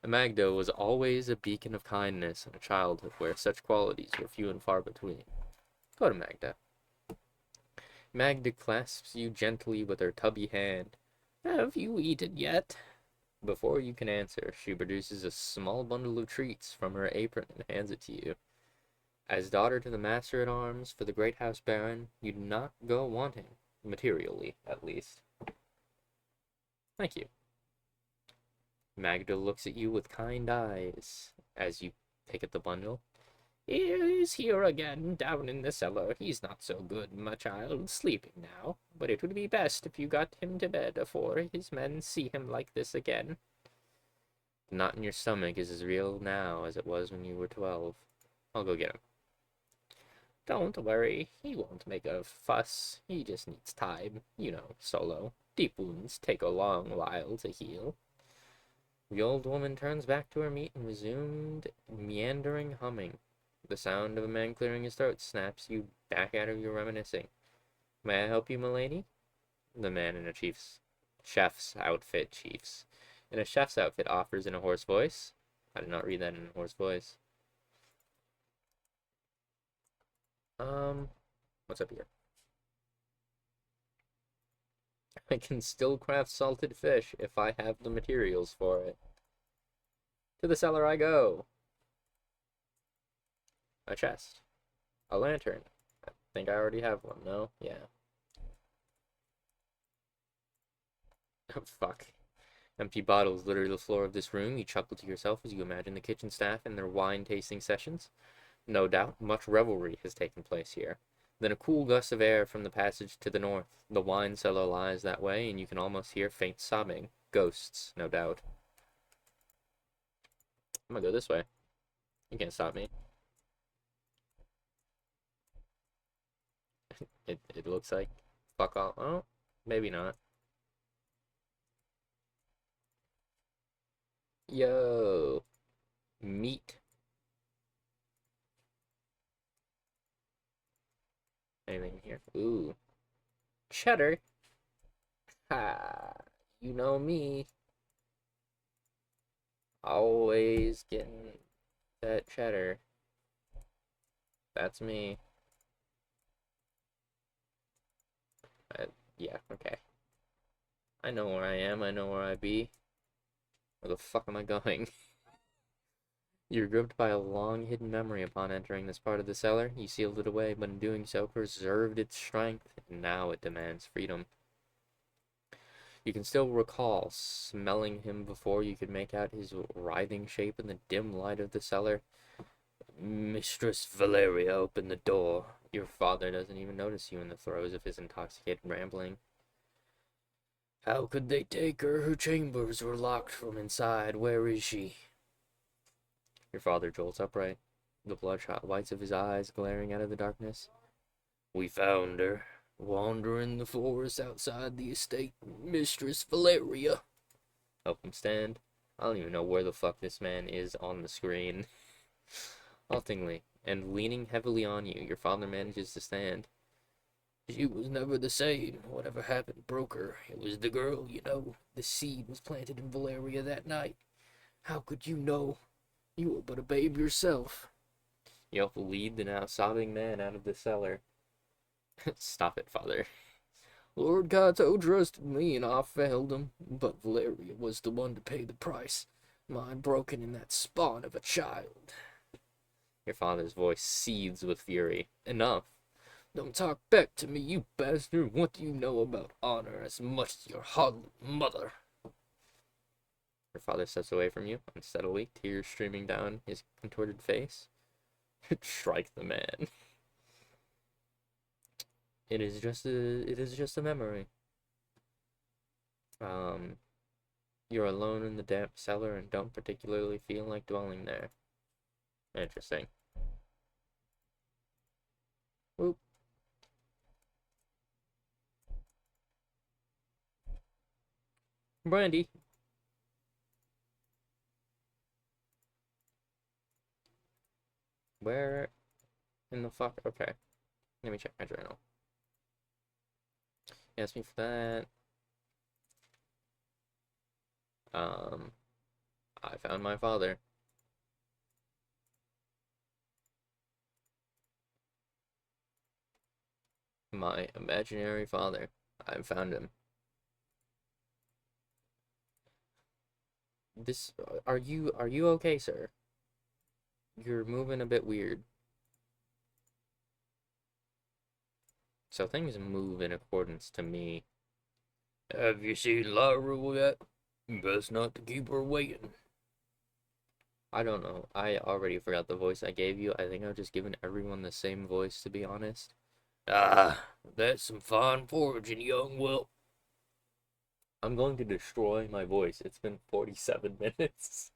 Magda was always a beacon of kindness in a childhood where such qualities were few and far between. Go to Magda. Magda clasps you gently with her tubby hand. Have you eaten yet? Before you can answer, she produces a small bundle of treats from her apron and hands it to you. As daughter to the master-at-arms for the great house baron, you do not go wanting, materially, at least. Thank you. Magda looks at you with kind eyes as you pick at the bundle. He's here again, down in the cellar. He's not so good, my child, sleeping now. But it would be best if you got him to bed afore his men see him like this again. The knot in your stomach is as real now as it was when you were 12. I'll go get him. Don't worry, he won't make a fuss. He just needs time. You know, Solo. Deep wounds take a long while to heal. The old woman turns back to her meat and resumed meandering humming. The sound of a man clearing his throat snaps you back out of your reminiscing. May I help you, milady? The man in a chef's outfit offers in a hoarse voice. I did not read that in a hoarse voice. What's up here? I can still craft salted fish if I have the materials for it. To the cellar I go. A chest. A lantern. I think I already have one, no? Yeah. Oh, fuck. Empty bottles litter the floor of this room. You chuckle to yourself as you imagine the kitchen staff in their wine-tasting sessions. No doubt, much revelry has taken place here. Then a cool gust of air from the passage to the north. The wine cellar lies that way, and you can almost hear faint sobbing. Ghosts, no doubt. I'm gonna go this way. You can't stop me. It looks like fuck off. Oh, maybe not. Yo, meat. Anything here? Ooh, cheddar. Ha, you know me. Always getting that cheddar. That's me. Yeah, okay. I know where I am. I know where I be. Where the fuck am I going? You're gripped by a long-hidden memory upon entering this part of the cellar. You sealed it away, but in doing so, preserved its strength, and now it demands freedom. You can still recall smelling him before you could make out his writhing shape in the dim light of the cellar. Mistress Valeria, open the door. Your father doesn't even notice you in the throes of his intoxicated rambling. How could they take her? Her chambers were locked from inside. Where is she? Your father jolts upright, the bloodshot whites of his eyes glaring out of the darkness. We found her, wandering the forest outside the estate. Mistress Valeria. Help him stand. I don't even know where the fuck this man is on the screen. Haltingly, and leaning heavily on you, your father manages to stand. She was never the same. Whatever happened broke her. It was the girl, you know. The seed was planted in Valeria that night. How could you know? You were but a babe yourself. You help lead the now sobbing man out of the cellar. Stop it, father. Lord Kato trusted me and I failed him, but Valeria was the one to pay the price. Mine broken in that spawn of a child. Your father's voice seethes with fury. Enough. Don't talk back to me, you bastard. What do you know about honor as much as your harlot mother? Your father steps away from you unsteadily, tears streaming down his contorted face. Strike the man. It is just a memory. Um, you're alone in the damp cellar and don't particularly feel like dwelling there. Interesting. Whoop. Brandy. Where in the fuck? Okay. Let me check my journal. Ask me for that. I found my father. My imaginary father. I found him. This, are you okay, sir? You're moving a bit weird. So things move in accordance to me. Have you seen Lyra yet? Best not to keep her waiting. I don't know. I already forgot the voice I gave you. I think I've just given everyone the same voice, to be honest. Ah, that's some fine foraging, young whelp. I'm going to destroy my voice. It's been 47 minutes.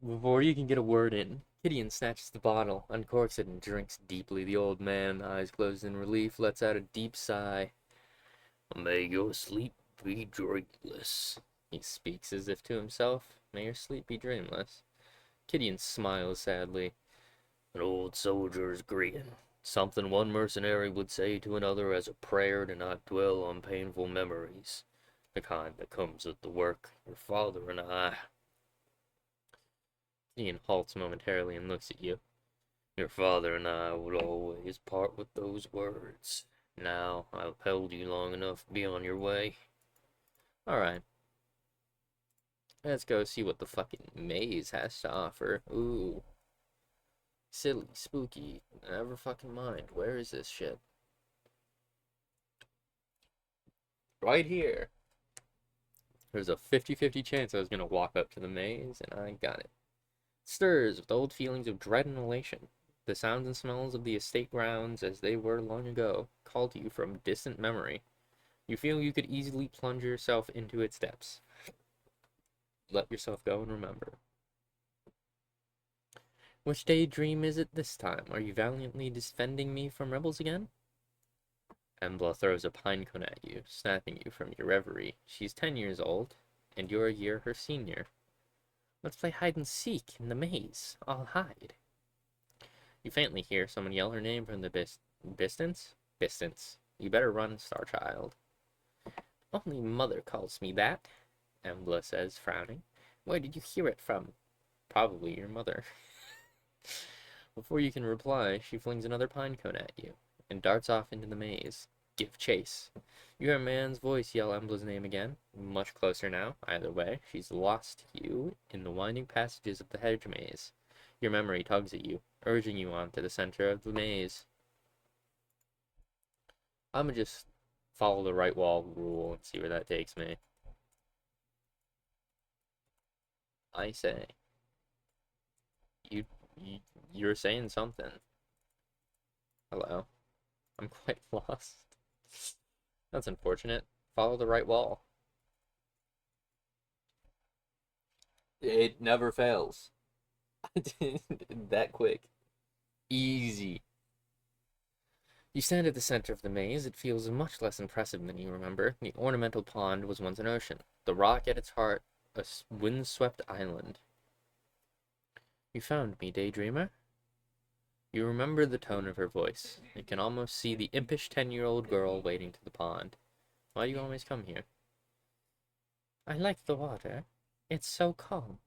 Before you can get a word in, Gideon snatches the bottle, uncorks it, and drinks deeply. The old man, eyes closed in relief, lets out a deep sigh. May your sleep be dreamless. He speaks as if to himself. May your sleep be dreamless. Gideon smiles sadly. An old soldier's greeting. Something one mercenary would say to another as a prayer to not dwell on painful memories. The kind that comes with the work your father and I. Gideon halts momentarily and looks at you. Your father and I would always part with those words. Now, I've held you long enough to be on your way. Alright. Let's go see what the fucking maze has to offer. Ooh. Silly, spooky, never fucking mind. Where is this shit? Right here. There's a 50-50 chance I was gonna walk up to the maze, and I got it. Stirs with old feelings of dread and elation. The sounds and smells of the estate grounds as they were long ago call to you from distant memory. You feel you could easily plunge yourself into its depths. Let yourself go and remember. Which daydream is it this time? Are you valiantly defending me from rebels again? Embla throws a pine cone at you, snapping you from your reverie. She's 10 years old, and you're a year her senior. Let's play hide and seek in the maze. I'll hide. You faintly hear someone yell her name from the distance. Distance. You better run, Star Child. Only mother calls me that, Embla says, frowning. Where did you hear it from? Probably your mother. Before you can reply, she flings another pine cone at you and darts off into the maze. Give chase. You hear a man's voice yell Embla's name again, much closer now. Either way, she's lost you in the winding passages of the hedge maze. Your memory tugs at you, urging you on to the center of the maze. I'm gonna just follow the right wall rule and see where that takes me. I say. You, you're saying something. Hello. I'm quite lost. That's unfortunate. Follow the right wall. It never fails. That quick. Easy. You stand at the center of the maze. It feels much less impressive than you remember. The ornamental pond was once an ocean. The rock at its heart, a windswept island. You found me, daydreamer? You remember the tone of her voice. You can almost see the impish 10-year-old girl wading to the pond. Why do you always come here? I like the water. It's so calm.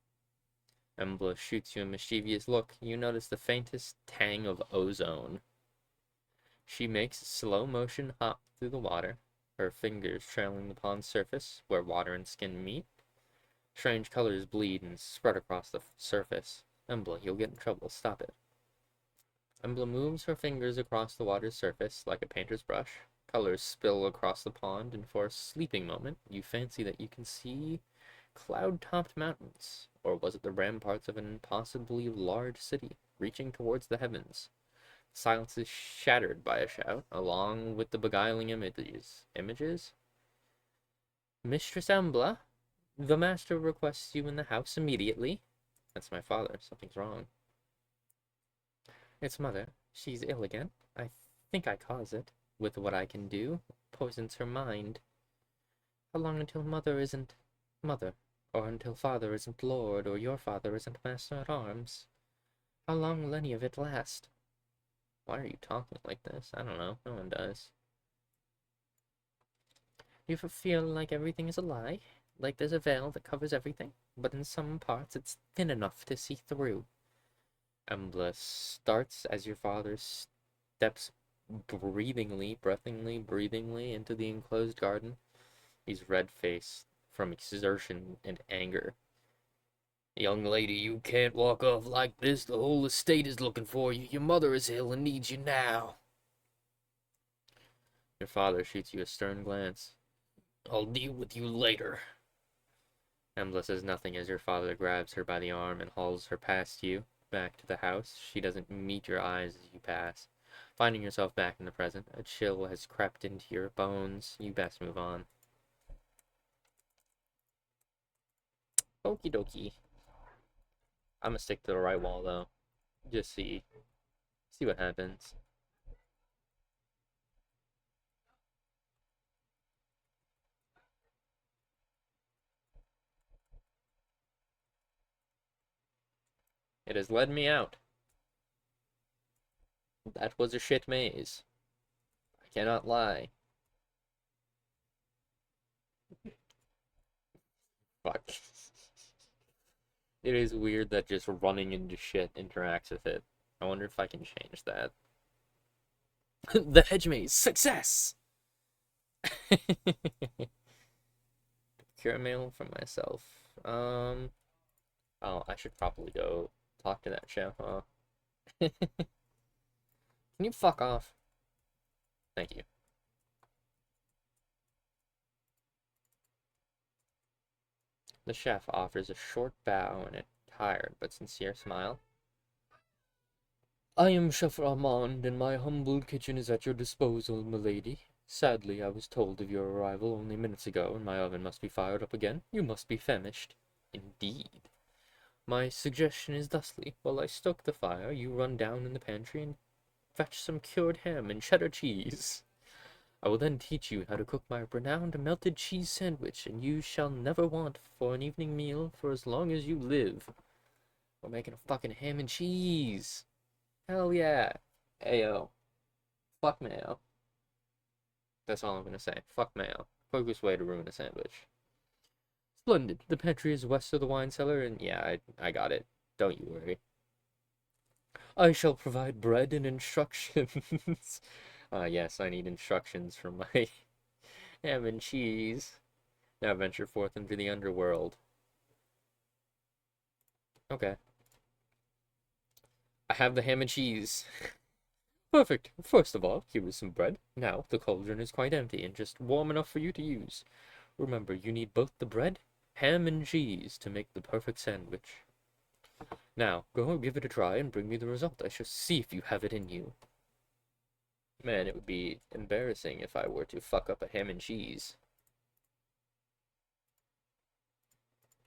Embla shoots you a mischievous look. You notice the faintest tang of ozone. She makes a slow motion hop through the water, her fingers trailing the pond's surface, where water and skin meet. Strange colors bleed and spread across the surface. Embla, you'll get in trouble. Stop it. Embla moves her fingers across the water's surface like a painter's brush. Colors spill across the pond, and for a sleeping moment, you fancy that you can see cloud-topped mountains, or was it the ramparts of an impossibly large city reaching towards the heavens? Silence is shattered by a shout, along with the beguiling images. Images? Mistress Embla, the master requests you in the house immediately. That's my father. Something's wrong. It's mother. She's ill again. I think I caused it. With what I can do, poisons her mind. How long until mother isn't mother? Or until father isn't lord, or your father isn't master at arms? How long will any of it last? Why are you talking like this? I don't know. No one does. You ever feel like everything is a lie? Like there's a veil that covers everything, but in some parts it's thin enough to see through. Embla starts as your father steps breathingly into the enclosed garden. He's red-faced from exertion and anger. Young lady, you can't walk off like this. The whole estate is looking for you. Your mother is ill and needs you now. Your father shoots you a stern glance. I'll deal with you later. Embla says nothing as your father grabs her by the arm and hauls her past you, back to the house. She doesn't meet your eyes as you pass. Finding yourself back in the present, a chill has crept into your bones. You best move on. Okie dokie. I'm gonna stick to the right wall though. Just see what happens. It has led me out. That was a shit maze. I cannot lie. Fuck. It is weird that just running into shit interacts with it. I wonder if I can change that. The hedge maze! Success! Cure mail for myself. Oh, I should probably go talk to that chef, huh? Can you fuck off? Thank you. The chef offers a short bow and a tired but sincere smile. I am Chef Armand, and my humble kitchen is at your disposal, milady. Sadly, I was told of your arrival only minutes ago, and my oven must be fired up again. You must be famished. Indeed. My suggestion is thusly, while I stoke the fire, you run down in the pantry and fetch some cured ham and cheddar cheese. I will then teach you how to cook my renowned melted cheese sandwich, and you shall never want for an evening meal for as long as you live. We're making a fucking ham and cheese. Hell yeah. Ayo. Fuck mayo. That's all I'm gonna say. Fuck mayo. Quickest way to ruin a sandwich. Splendid. The pantry is west of the wine cellar, and yeah, I got it. Don't you worry. I shall provide bread and instructions. Yes, I need instructions for my ham and cheese. Now venture forth into the underworld. Okay. I have the ham and cheese. Perfect. First of all, here is some bread. Now, the cauldron is quite empty and just warm enough for you to use. Remember, you need both the bread, ham, and cheese to make the perfect sandwich. Now, go and give it a try and bring me the result. I shall see if you have it in you. Man, it would be embarrassing if I were to fuck up a ham and cheese.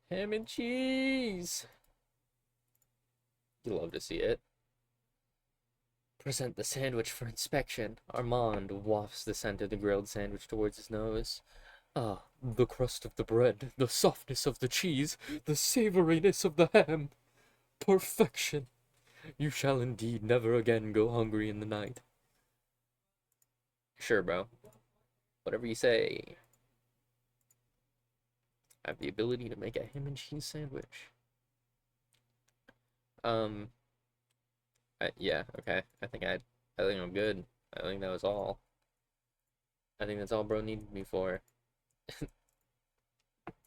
Ham and cheese! You love to see it. Present the sandwich for inspection. Armand wafts the scent of the grilled sandwich towards his nose. Ah, the crust of the bread, the softness of the cheese, the savoriness of the ham. Perfection! You shall indeed never again go hungry in the night. Sure, bro. Whatever you say. I have the ability to make a ham and cheese sandwich. Yeah, okay. I think I'm good. I think that was all. I think that's all bro needed me for.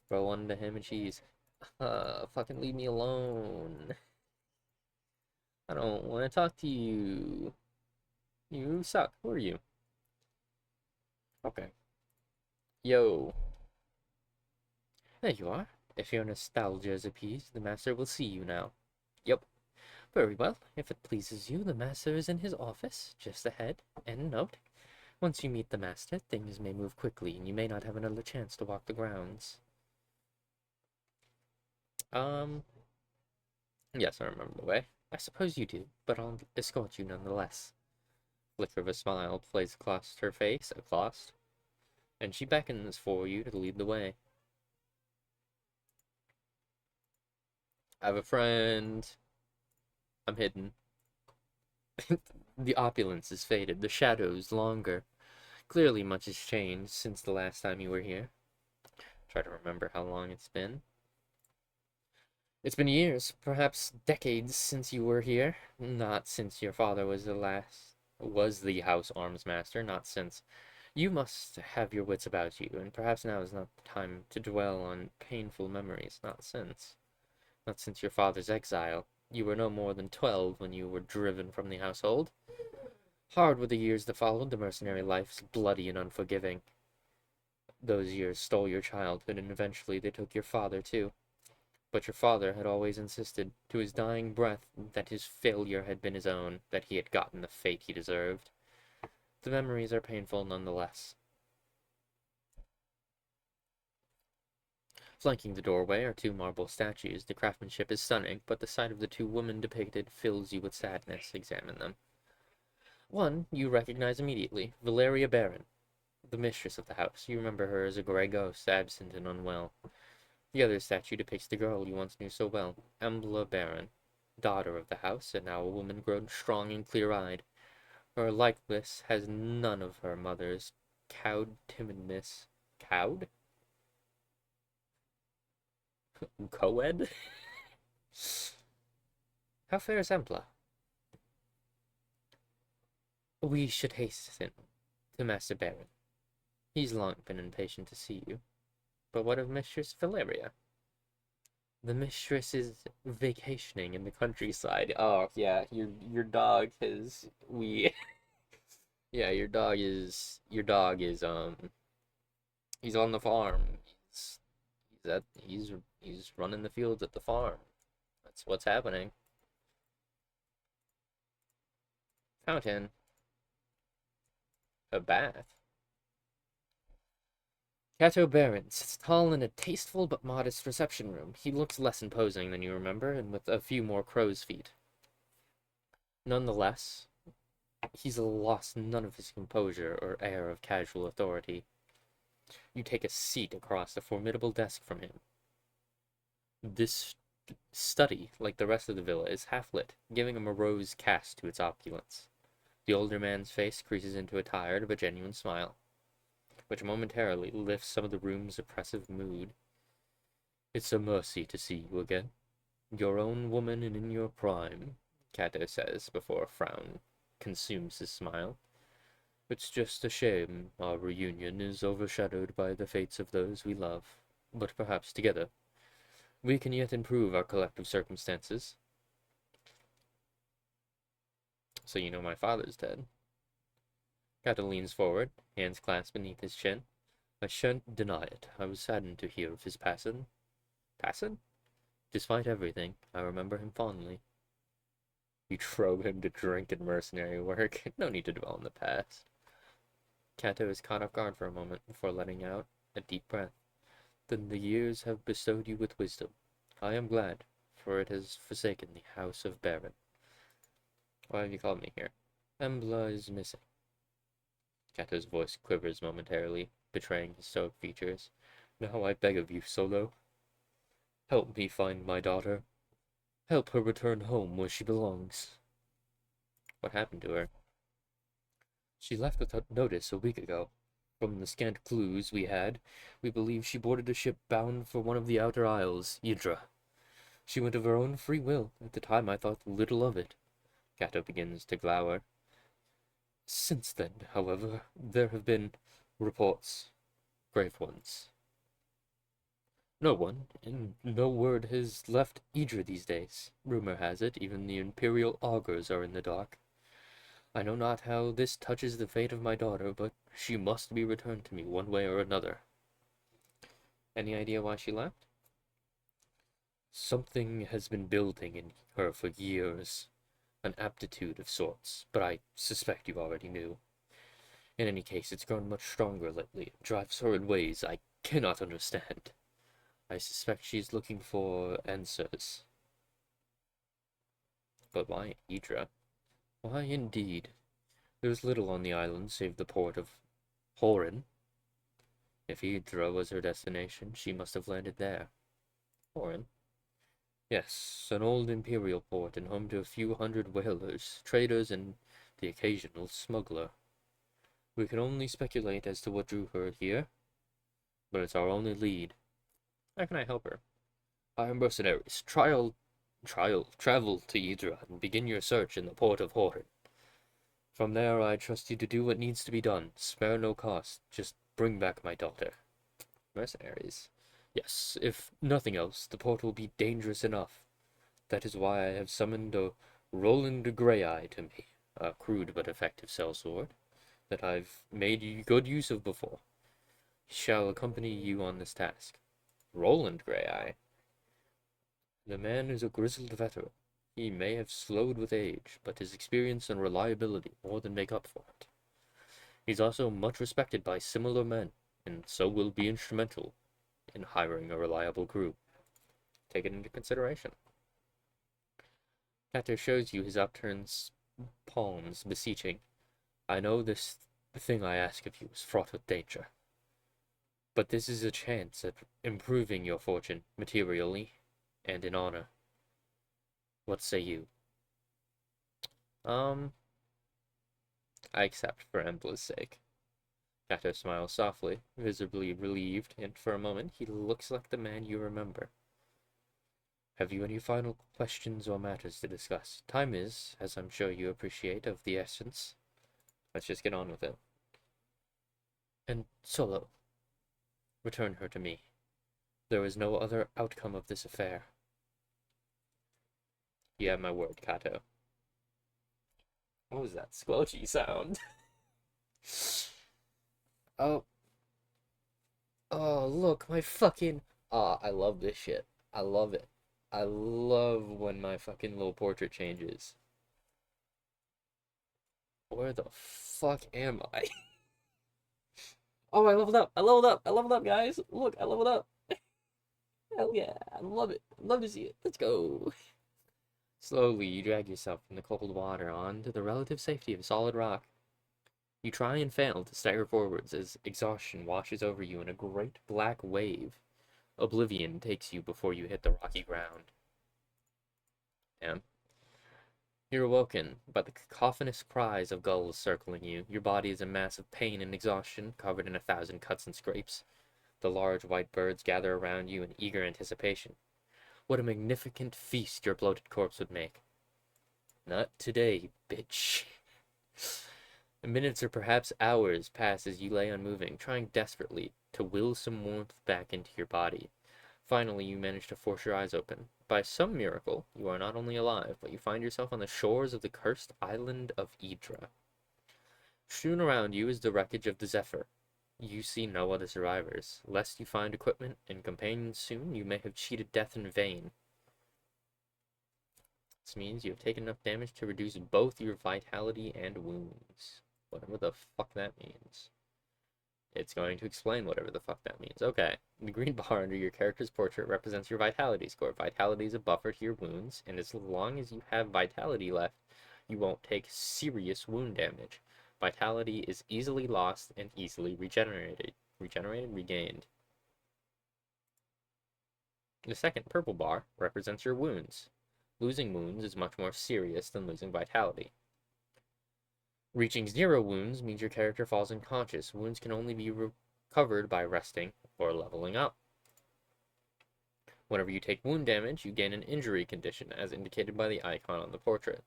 Bro wanted a ham and cheese. Fucking leave me alone. I don't want to talk to you. You suck. Who are you? Okay. Yo. There you are. If your nostalgia is appeased, the master will see you now. Yep. Very well. If it pleases you, the master is in his office, just ahead. And note, once you meet the master, things may move quickly, and you may not have another chance to walk the grounds. Um, yes, I remember the way. I suppose you do, but I'll escort you nonetheless. Flicker of a smile plays across her face, and she beckons for you to lead the way. I have a friend. I'm hidden. The opulence is faded, the shadows longer. Clearly much has changed since the last time you were here. Try to remember how long it's been. It's been years, perhaps decades since you were here. Not since your father was the house arms master, not since. You must have your wits about you, and perhaps now is not the time to dwell on painful memories, not since. Not since your father's exile. You were no more than 12 when you were driven from the household. Hard were the years that followed. The mercenary life bloody and unforgiving. Those years stole your childhood, and eventually they took your father too. But your father had always insisted, to his dying breath, that his failure had been his own, that he had gotten the fate he deserved. The memories are painful nonetheless. Flanking the doorway are two marble statues. The craftsmanship is stunning, but the sight of the two women depicted fills you with sadness. Examine them. One you recognize immediately, Valeria Baron, the mistress of the house. You remember her as a grey ghost, absent and unwell. The other statue depicts the girl you once knew so well, Embla Baron, daughter of the house, and now a woman grown strong and clear-eyed. Her likeness has none of her mother's cowed timidness. Cowed? Co-ed? How fares Embla? We should hasten to Master Baron. He's long been impatient to see you. But what of Mistress Valeria? The mistress is vacationing in the countryside. Oh yeah, your dog has we yeah, your dog is he's on the farm. He's running the fields at the farm. That's what's happening. Fountain. A bath. Cato Baron sits tall in a tasteful but modest reception room. He looks less imposing than you remember, and with a few more crow's feet. Nonetheless, he's lost none of his composure or air of casual authority. You take a seat across the formidable desk from him. This study, like the rest of the villa, is half-lit, giving a morose cast to its opulence. The older man's face creases into a tired but genuine smile, which momentarily lifts some of the room's oppressive mood. It's a mercy to see you again. Your own woman and in your prime, Cato says, before a frown consumes his smile. It's just a shame our reunion is overshadowed by the fates of those we love, but perhaps together we can yet improve our collective circumstances. So you know my father's dead. Cato leans forward, hands clasped beneath his chin. I shan't deny it. I was saddened to hear of his passing. Passing? Despite everything, I remember him fondly. You drove him to drink and mercenary work. No need to dwell on the past. Cato is caught off guard for a moment before letting out a deep breath. Then the years have bestowed you with wisdom. I am glad, for it has forsaken the house of Baron. Why have you called me here? Embla is missing. Cato's voice quivers momentarily, betraying his stoic features. Now I beg of you, Solo. Help me find my daughter. Help her return home where she belongs. What happened to her? She left without notice a week ago. From the scant clues we had, we believe she boarded a ship bound for one of the outer isles, Idra. She went of her own free will. At the time I thought little of it. Cato begins to glower. Since then, however, there have been reports, grave ones. No one, and no word has left Idra these days. Rumor has it, even the Imperial augurs are in the dark. I know not how this touches the fate of my daughter, but she must be returned to me one way or another. Any idea why she left? Something has been building in her for years. An aptitude of sorts, but I suspect you already knew. In any case, it's grown much stronger lately. It drives her in ways I cannot understand. I suspect she's looking for answers. But why Idra? Why indeed? There's little on the island save the port of Horin. If Idra was her destination, she must have landed there. Horin? Yes, an old imperial port and home to a few hundred whalers, traders, and the occasional smuggler. We can only speculate as to what drew her here, but it's our only lead. How can I help her? Hire mercenaries. Travel to Idra and begin your search in the port of Horin. From there, I trust you to do what needs to be done. Spare no cost. Just bring back my daughter. Mercenaries? Yes, if nothing else, the port will be dangerous enough. That is why I have summoned a Roland Grey-Eye to me, a crude but effective sellsword that I've made good use of before. He shall accompany you on this task. Roland Grey-Eye? The man is a grizzled veteran. He may have slowed with age, but his experience and reliability more than make up for it. He's also much respected by similar men, and so will be instrumental in hiring a reliable crew. Take it into consideration. Kato shows you his upturned palms, beseeching. I know this thing I ask of you is fraught with danger, but this is a chance at improving your fortune materially and in honor. What say you? I accept for Embla's sake. Kato smiles softly, visibly relieved, and for a moment he looks like the man you remember. Have you any final questions or matters to discuss? Time is, as I'm sure you appreciate, of the essence. Let's just get on with it. And Solo, return her to me. There is no other outcome of this affair. You have my word, Kato. What was that squelchy sound? Oh. Oh, look, my fucking... Ah, I love this shit. I love it. I love when my fucking little portrait changes. Where the fuck am I? Oh, I leveled up. I leveled up. I leveled up, guys. Look, I leveled up. Hell yeah. I love it. Love to see it. Let's go. Slowly, you drag yourself from the cold water onto the relative safety of solid rock. You try and fail to stagger forwards as exhaustion washes over you in a great black wave. Oblivion takes you before you hit the rocky ground. Damn. You're awoken by the cacophonous cries of gulls circling you. Your body is a mass of pain and exhaustion, covered in 1,000 cuts and scrapes. The large white birds gather around you in eager anticipation. What a magnificent feast your bloated corpse would make. Not today, bitch. Minutes or perhaps hours pass as you lay unmoving, trying desperately to will some warmth back into your body. Finally, you manage to force your eyes open. By some miracle, you are not only alive, but you find yourself on the shores of the cursed island of Idra. Strewn around you is the wreckage of the Zephyr. You see no other survivors. Lest you find equipment and companions soon, you may have cheated death in vain. This means you have taken enough damage to reduce both your vitality and wounds. Whatever the fuck that means. It's going to explain whatever the fuck that means. Okay. The green bar under your character's portrait represents your vitality score. Vitality is a buffer to your wounds, and as long as you have vitality left, you won't take serious wound damage. Vitality is easily lost and easily regenerated. Regained. The second purple bar represents your wounds. Losing wounds is much more serious than losing vitality. Reaching 0 wounds means your character falls unconscious. Wounds can only be recovered by resting or leveling up. Whenever you take wound damage, you gain an injury condition, as indicated by the icon on the portrait.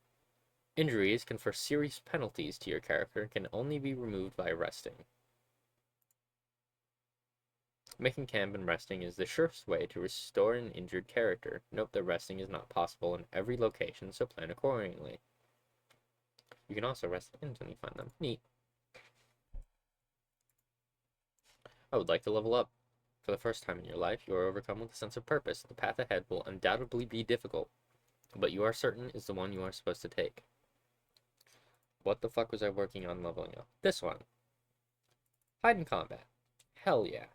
Injuries confer serious penalties to your character and can only be removed by resting. Making camp and resting is the surest way to restore an injured character. Note that resting is not possible in every location, so plan accordingly. You can also rest until you find them. Neat. I would like to level up. For the first time in your life, you are overcome with a sense of purpose. The path ahead will undoubtedly be difficult, but you are certain is the one you are supposed to take. What the fuck was I working on leveling up? This one. Hide in combat. Hell yeah.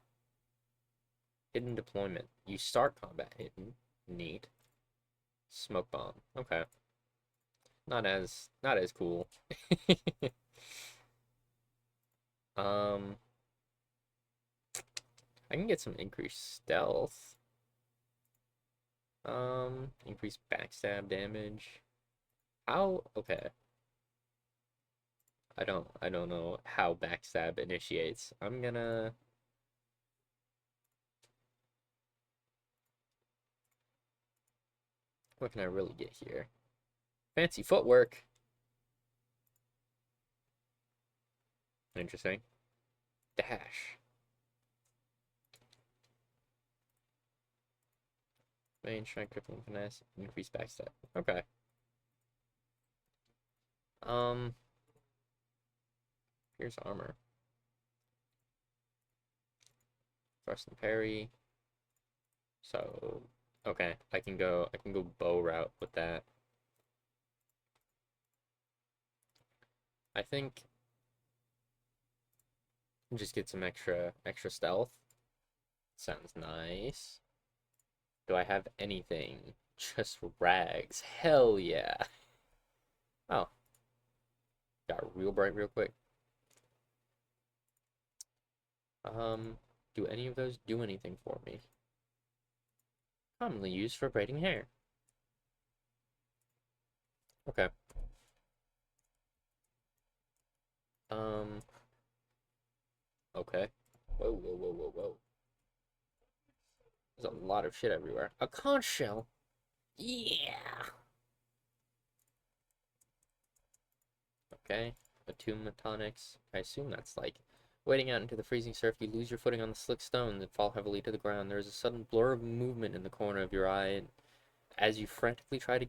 Hidden deployment. You start combat hidden. Neat. Smoke bomb. Okay. Not as cool. um I can get some increased stealth. Increased backstab damage. How okay. I don't know how backstab initiates. I'm gonna what can I really get here? Fancy footwork. Interesting. Dash. Main strength, crippling finesse, increased backstab. Okay. Um, here's armor. Thrust and parry. So, okay, I can go bow route with that. I think just get some extra stealth. Sounds nice. Do I have anything? Just rags. Hell yeah. Oh, got real bright real quick. Do any of those do anything for me? Commonly used for braiding hair. Okay. Um, okay. Whoa, whoa, whoa, whoa, whoa. There's a lot of shit everywhere. A conch shell. Yeah. Okay. Attunement tonics. I assume that's like wading out into the freezing surf. You lose your footing on the slick stones and fall heavily to the ground. There is a sudden blur of movement in the corner of your eye, and as you frantically try to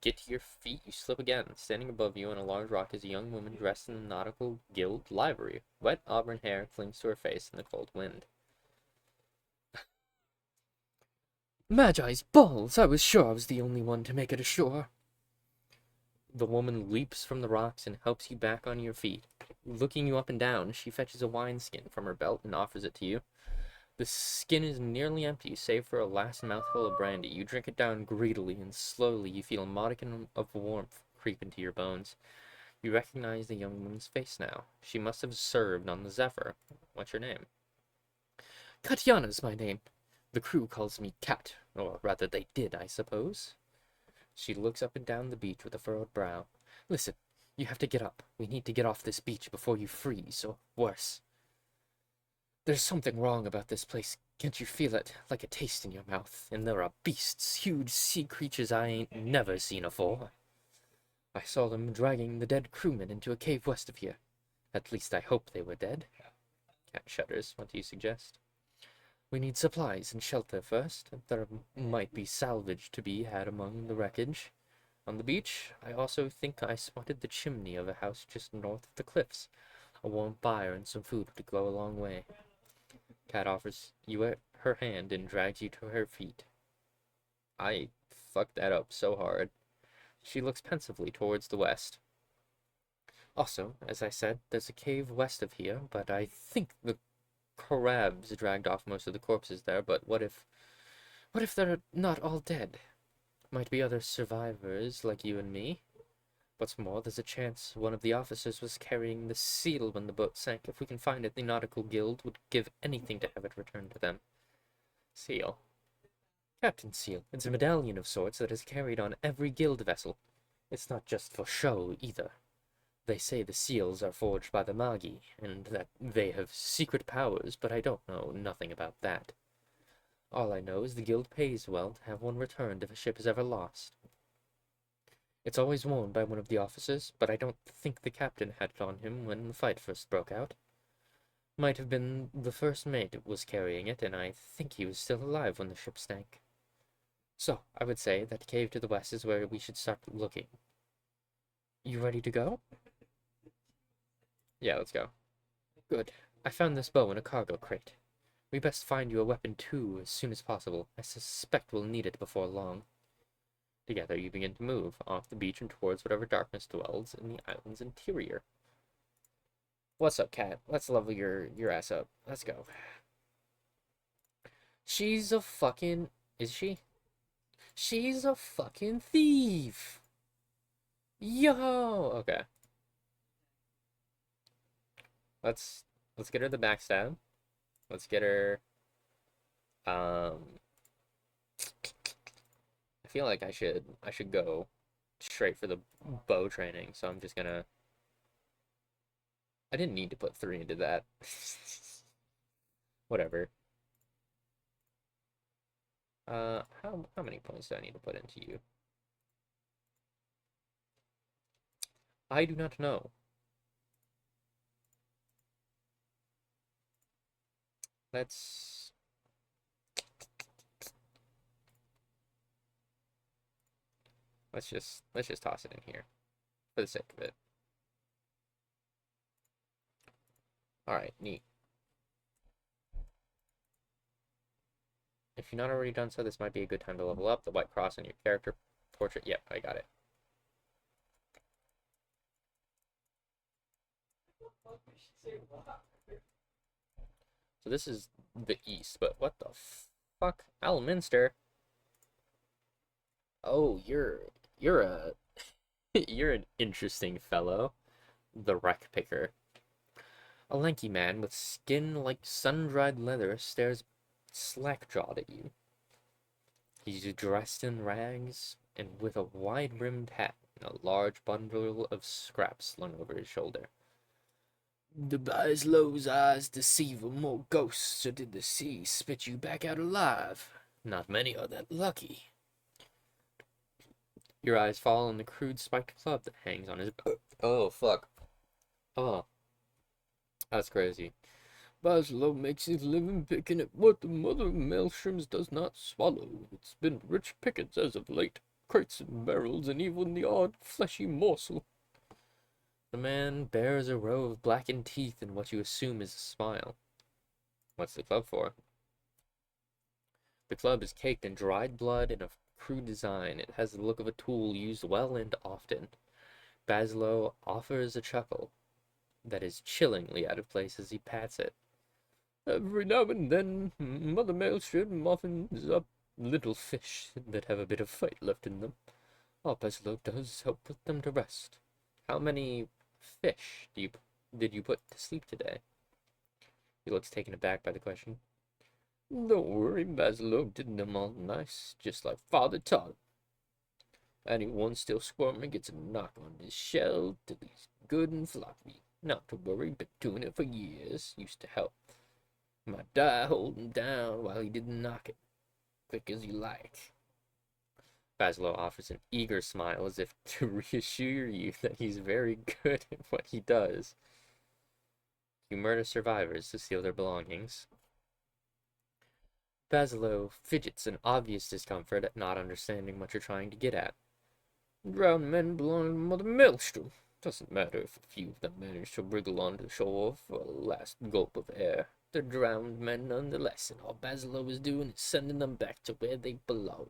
get to your feet, you slip again. Standing above you on a large rock is a young woman dressed in the nautical guild livery. Wet auburn hair clings to her face in the cold wind. Magi's balls! I was sure I was the only one to make it ashore. The woman leaps from the rocks and helps you back on your feet. Looking you up and down, she fetches a wineskin from her belt and offers it to you. The skin is nearly empty, save for a last mouthful of brandy. You drink it down greedily, and slowly you feel a modicum of warmth creep into your bones. You recognize the young woman's face now. She must have served on the Zephyr. What's your name? Katyana's my name. The crew calls me Kat, or rather they did, I suppose. She looks up and down the beach with a furrowed brow. Listen, you have to get up. We need to get off this beach before you freeze, or worse. There's something wrong about this place. Can't you feel it? Like a taste in your mouth. And there are beasts, huge sea creatures I ain't never seen afore. I saw them dragging the dead crewmen into a cave west of here. At least I hope they were dead. Cat shudders. What do you suggest? We need supplies and shelter first. There might be salvage to be had among the wreckage. On the beach, I also think I spotted the chimney of a house just north of the cliffs. A warm fire and some food would go a long way. Cat offers you her hand and drags you to her feet. I fucked that up so hard. She looks pensively towards the west. Also, as I said, there's a cave west of here, but I think the crabs dragged off most of the corpses there. But what if they're not all dead? Might be other survivors like you and me. What's more, there's a chance one of the officers was carrying the seal when the boat sank. If we can find it, the Nautical Guild would give anything to have it returned to them. Seal. Captain Seal. It's a medallion of sorts that is carried on every guild vessel. It's not just for show, either. They say the seals are forged by the Magi, and that they have secret powers, but I don't know nothing about that. All I know is the guild pays well to have one returned if a ship is ever lost. It's always worn by one of the officers, but I don't think the captain had it on him when the fight first broke out. Might have been the first mate was carrying it, and I think he was still alive when the ship sank. So, I would say that cave to the west is where we should start looking. You ready to go? Yeah, let's go. Good. I found this bow in a cargo crate. We best find you a weapon too, as soon as possible. I suspect we'll need it before long. Together you begin to move, off the beach and towards whatever darkness dwells in the island's interior. What's up, cat? Let's level your ass up. Let's go. She's a fucking... Is she? She's a fucking thief! Yo! Okay. Let's get her the backstab. Let's get her... I feel like I should go straight for the bow training, so I'm just gonna... I didn't need to put 3 into that. Whatever. How many points do I need to put into you? I do not know. Let's just toss it in here for the sake of it. All right, neat. If you're not already done so, this might be a good time to level up. The white cross on your character portrait. Yep, I got it. So this is the east, but what the fuck? Alminster? Oh, you're a you're an interesting fellow. The wreck picker. A lanky man with skin like sun-dried leather stares slack-jawed at you. He's dressed in rags and with a wide-brimmed hat and a large bundle of scraps slung over his shoulder. The Baslow's eyes deceive more ghosts, or did the sea spit you back out alive? Not many are that lucky. Your eyes fall on the crude spiked club that hangs on his... Oh, fuck. Oh. That's crazy. Baslow makes his living picking at what the mother of maelstroms does not swallow. It's been rich pickings as of late. Crates and barrels, and even the odd fleshy morsel. The man bears a row of blackened teeth and what you assume is a smile. What's the club for? The club is caked in dried blood and a crude design. It has the look of a tool used well and often. Baslow offers a chuckle that is chillingly out of place as he pats it. Every now and then, Mother Maelstrom muffins up little fish that have a bit of fight left in them. Our Baslow does help put them to rest. How many fish did you put to sleep today? He looks taken aback by the question. Don't worry, Baslow did them all nice, just like Father taught him. Anyone still squirming gets a knock on his shell till he's good and floppy. Not to worry, been doing it for years. Used to help. Might die holding down while he didn't knock it. Quick as you like. Baslow offers an eager smile as if to reassure you that he's very good at what he does. You murder survivors to steal their belongings. Baslow fidgets in obvious discomfort at not understanding what you're trying to get at. Drowned men belong to Mother Maelstrom. Doesn't matter if a few of them manage to wriggle onto shore for a last gulp of air. They're drowned men nonetheless, and all Baslow is doing is sending them back to where they belong.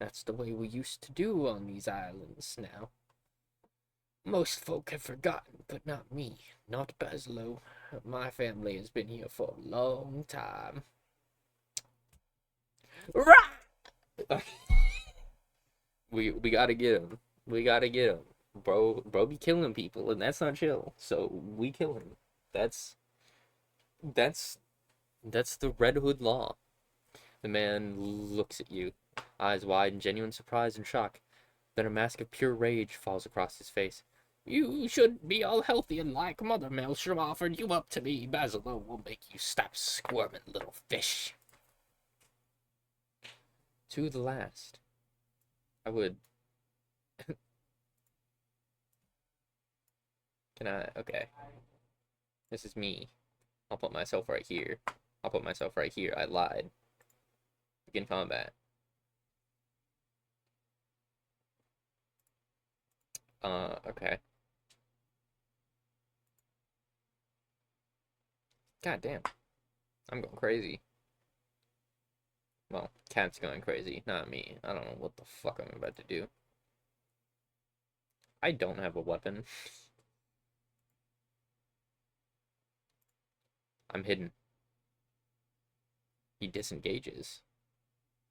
That's the way we used to do on these islands now. Most folk have forgotten, but not me, not Baslow. My family has been here for a long time. Rah! we gotta get him. We gotta get him. Bro be killing people, and that's not chill. So we kill him. That's the Red Hood law. The man looks at you, eyes wide in genuine surprise and shock. Then a mask of pure rage falls across his face. You should be all healthy and like Mother Maelstrom offered you up to me. Baslow will make you stop squirming, little fish. To the last. I would... Can I... Okay. This is me. I'll put myself right here. I'll put myself right here. I lied. Begin combat. Okay. God damn. I'm going crazy. Well, cat's going crazy, not me. I don't know what the fuck I'm about to do. I don't have a weapon. I'm hidden. He disengages.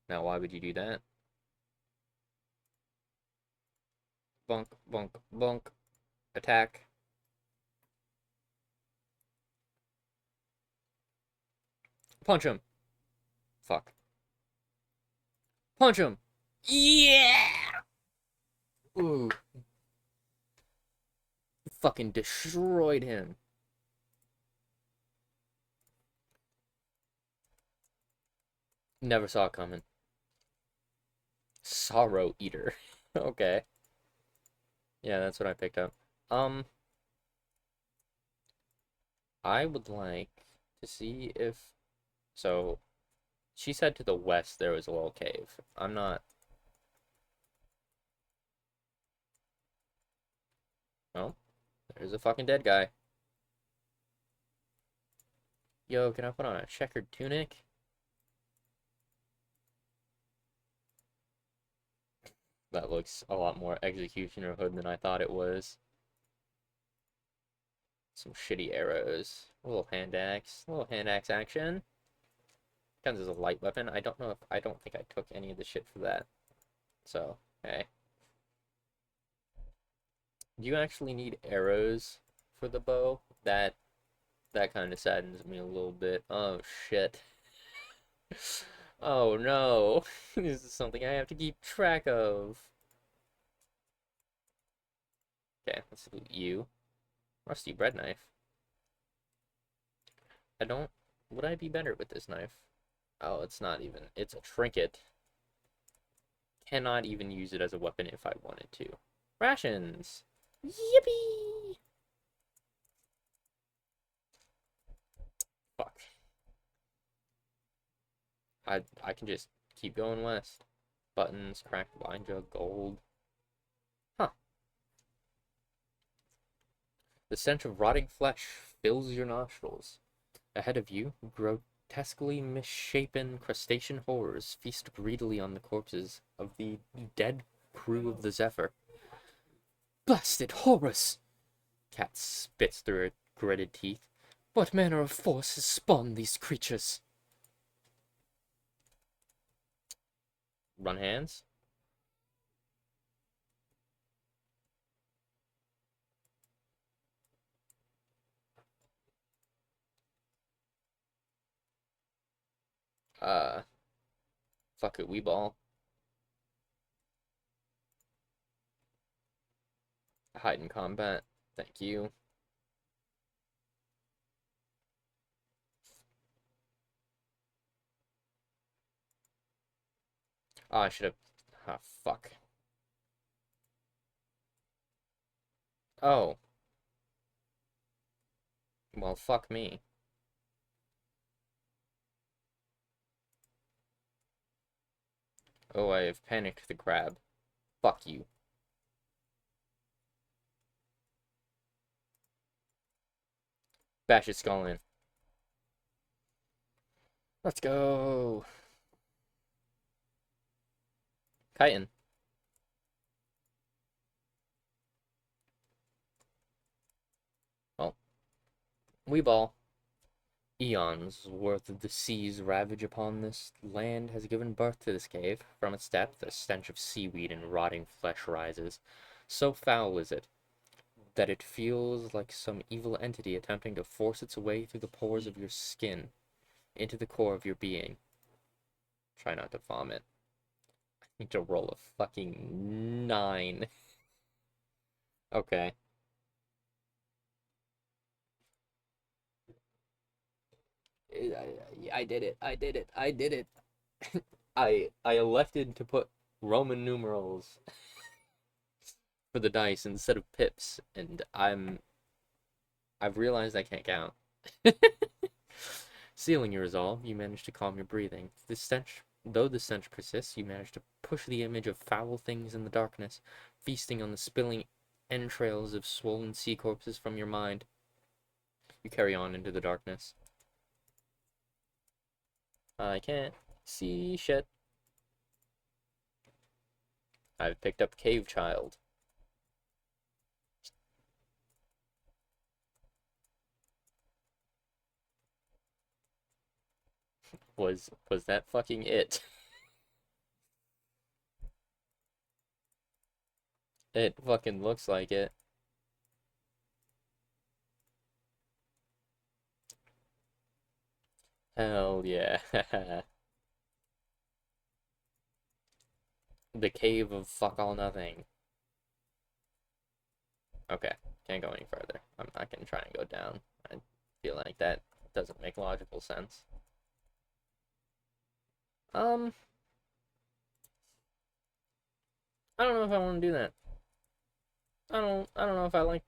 Now, why would you do that? Bunk, bunk, bunk. Attack. Punch him. Fuck. Punch him. Yeah! Ooh. Fucking destroyed him. Never saw it coming. Sorrow Eater. Okay. Yeah, that's what I picked up. Um, I would like to see if... So, she said to the west there was a little cave. I'm not... Well, there's a fucking dead guy. Yo, can I put on a checkered tunic? That looks a lot more Executioner Hood than I thought it was. Some shitty arrows. A little hand axe. A little hand axe action. Guns is a light weapon. I don't know if... I don't think I took any of the shit for that. So, hey. Do you actually need arrows for the bow? That kind of saddens me a little bit. Oh, shit. Oh, no. This is something I have to keep track of. Okay, let's loot you. Rusty bread knife. I don't... Would I be better with this knife? Oh, it's not even... It's a trinket. Cannot even use it as a weapon if I wanted to. Rations! Yippee! Fuck. I can just keep going west. Buttons, cracked wine jug, gold. Huh. The stench of rotting flesh fills your nostrils. Ahead of you, grotesquely misshapen crustacean horrors feast greedily on the corpses of the dead crew of the Zephyr. Blasted horrors! Cat spits through her gritted teeth. What manner of force has spawned these creatures? Run hands. Uh, Fuck it, we ball. Hide in combat. Thank you. Oh, I should have... Ah, fuck. Oh. Well, fuck me. Oh, I have panicked the crab. Fuck you. Bash his skull in. Let's go. Chitin. Well, we ball. Eons worth of the sea's ravage upon this land has given birth to this cave. From its depth, a stench of seaweed and rotting flesh rises. So foul is it that it feels like some evil entity attempting to force its way through the pores of your skin into the core of your being. Try not to vomit. I need to roll a fucking 9. Okay. I did it. I did it. I did it. I elected to put Roman numerals for the dice instead of pips, and I've realized I can't count. Sealing your resolve, you manage to calm your breathing. Though the stench persists, you manage to push the image of foul things in the darkness, feasting on the spilling entrails of swollen sea corpses from your mind. You carry on into the darkness. I can't see shit. I've picked up Cave Child. Was that fucking it? It fucking looks like it. Hell yeah. The cave of fuck all nothing. Okay, can't go any further. I'm not gonna try and go down. I feel like that doesn't make logical sense. Um, I don't know if I want to do that. I don't know if I like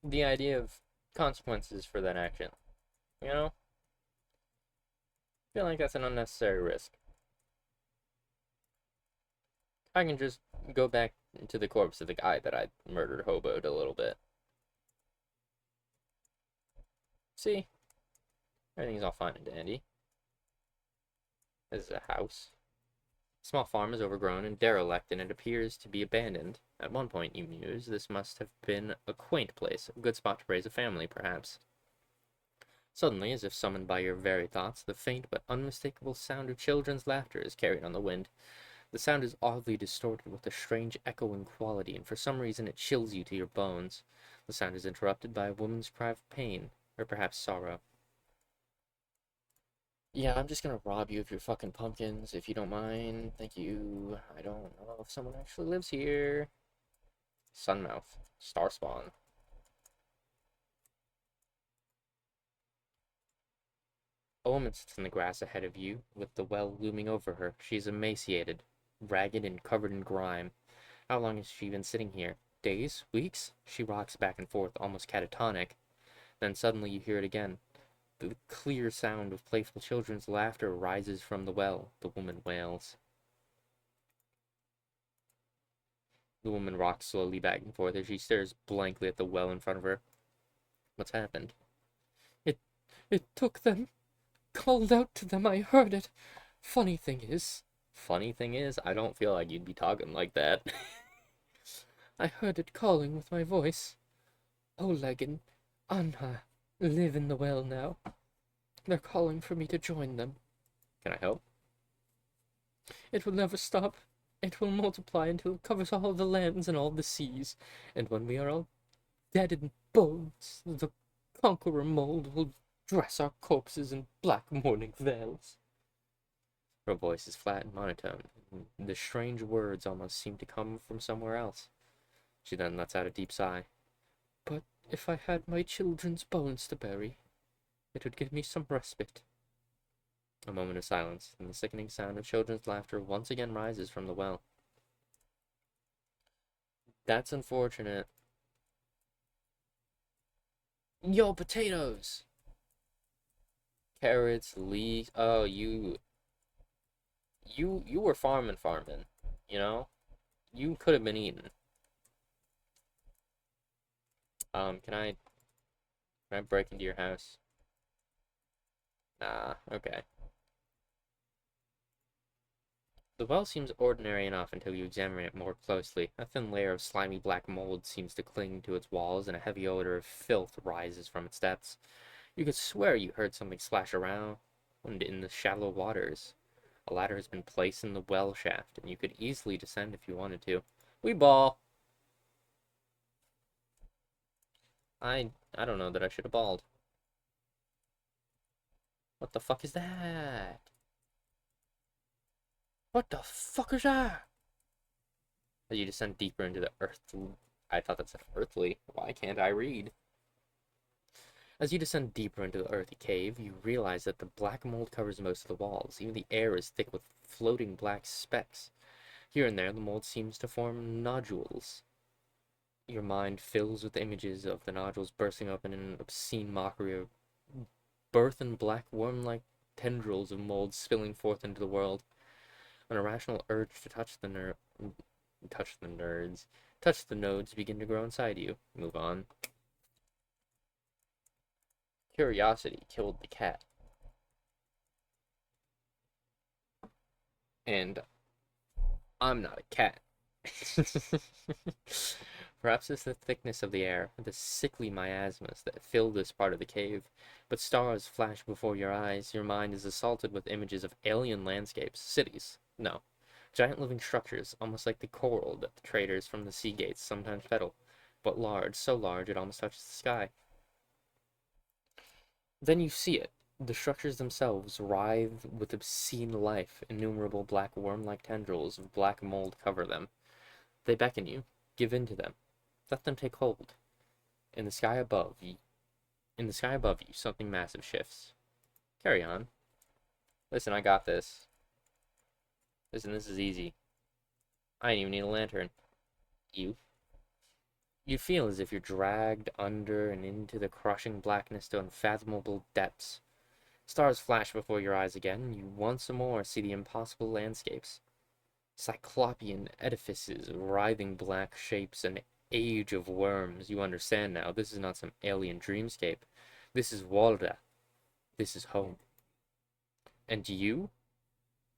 the idea of consequences for that action. You know? I feel like that's an unnecessary risk. I can just go back to the corpse of the guy that I murdered hoboed a little bit. See? Everything's all fine and dandy. This is a house. The small farm is overgrown and derelict, and it appears to be abandoned. At one point, you muse, this must have been a quaint place, a good spot to raise a family, perhaps. Suddenly, as if summoned by your very thoughts, the faint but unmistakable sound of children's laughter is carried on the wind. The sound is oddly distorted with a strange echoing quality, and for some reason it chills you to your bones. The sound is interrupted by a woman's cry of pain, or perhaps sorrow. Yeah, I'm just gonna rob you of your fucking pumpkins, if you don't mind. Thank you. I don't know if someone actually lives here. Sunmouth. Star spawn. A woman sits in the grass ahead of you, with the well looming over her. She is emaciated, ragged, and covered in grime. How long has she been sitting here? Days? Weeks? She rocks back and forth, almost catatonic. Then suddenly you hear it again. The clear sound of playful children's laughter rises from the well. The woman wails. The woman rocks slowly back and forth as she stares blankly at the well in front of her. What's happened? It it took them. Called out to them, I heard it. Funny thing is. Funny thing is, I don't feel like you'd be talking like that. I heard it calling with my voice. Oleg and Anna live in the well now. They're calling for me to join them. Can I help? It will never stop. It will multiply until it covers all the lands and all the seas. And when we are all dead in bones, the conqueror mold will dress our corpses in black mourning veils. Her voice is flat and monotone. The strange words almost seem to come from somewhere else. She then lets out a deep sigh. But if I had my children's bones to bury, it would give me some respite. A moment of silence, and the sickening sound of children's laughter once again rises from the well. That's unfortunate. Yo, potatoes! Carrots, leeks. Oh, you were farming, you know? You could have been eaten. Can I break into your house? Nah, okay. The well seems ordinary enough until you examine it more closely. A thin layer of slimy black mold seems to cling to its walls, and a heavy odor of filth rises from its depths. You could swear you heard something splash around in the shallow waters. A ladder has been placed in the well shaft, and you could easily descend if you wanted to. We ball! I don't know that I should have balled. What the fuck is that? What the fuck is that? As you descend deeper into the earth. I thought that said earthly. Why can't I read? As you descend deeper into the earthy cave, you realize that the black mold covers most of the walls. Even the air is thick with floating black specks. Here and there, the mold seems to form nodules. Your mind fills with images of the nodules bursting open in an obscene mockery of birth and black worm-like tendrils of mold spilling forth into the world. An irrational urge to touch the nerds, touch the nodes begin to grow inside you. Move on. Curiosity killed the cat. And I'm not a cat. Perhaps it's the thickness of the air, the sickly miasmas that fill this part of the cave. But stars flash before your eyes. Your mind is assaulted with images of alien landscapes, cities. No, giant living structures, almost like the coral that the traders from the sea gates sometimes peddle, but large, so large it almost touches the sky. Then you see it. The structures themselves writhe with obscene life. Innumerable black worm-like tendrils of black mold cover them. They beckon you. Give in to them. Let them take hold. In the sky above you, something massive shifts. Carry on. Listen, I got this. Listen, this is easy. I didn't even need a lantern. You. You feel as if you're dragged under and into the crushing blackness to unfathomable depths. Stars flash before your eyes again, and you once more see the impossible landscapes. Cyclopean edifices, writhing black shapes, an age of worms. You understand now, this is not some alien dreamscape. This is Walda. This is home. And you?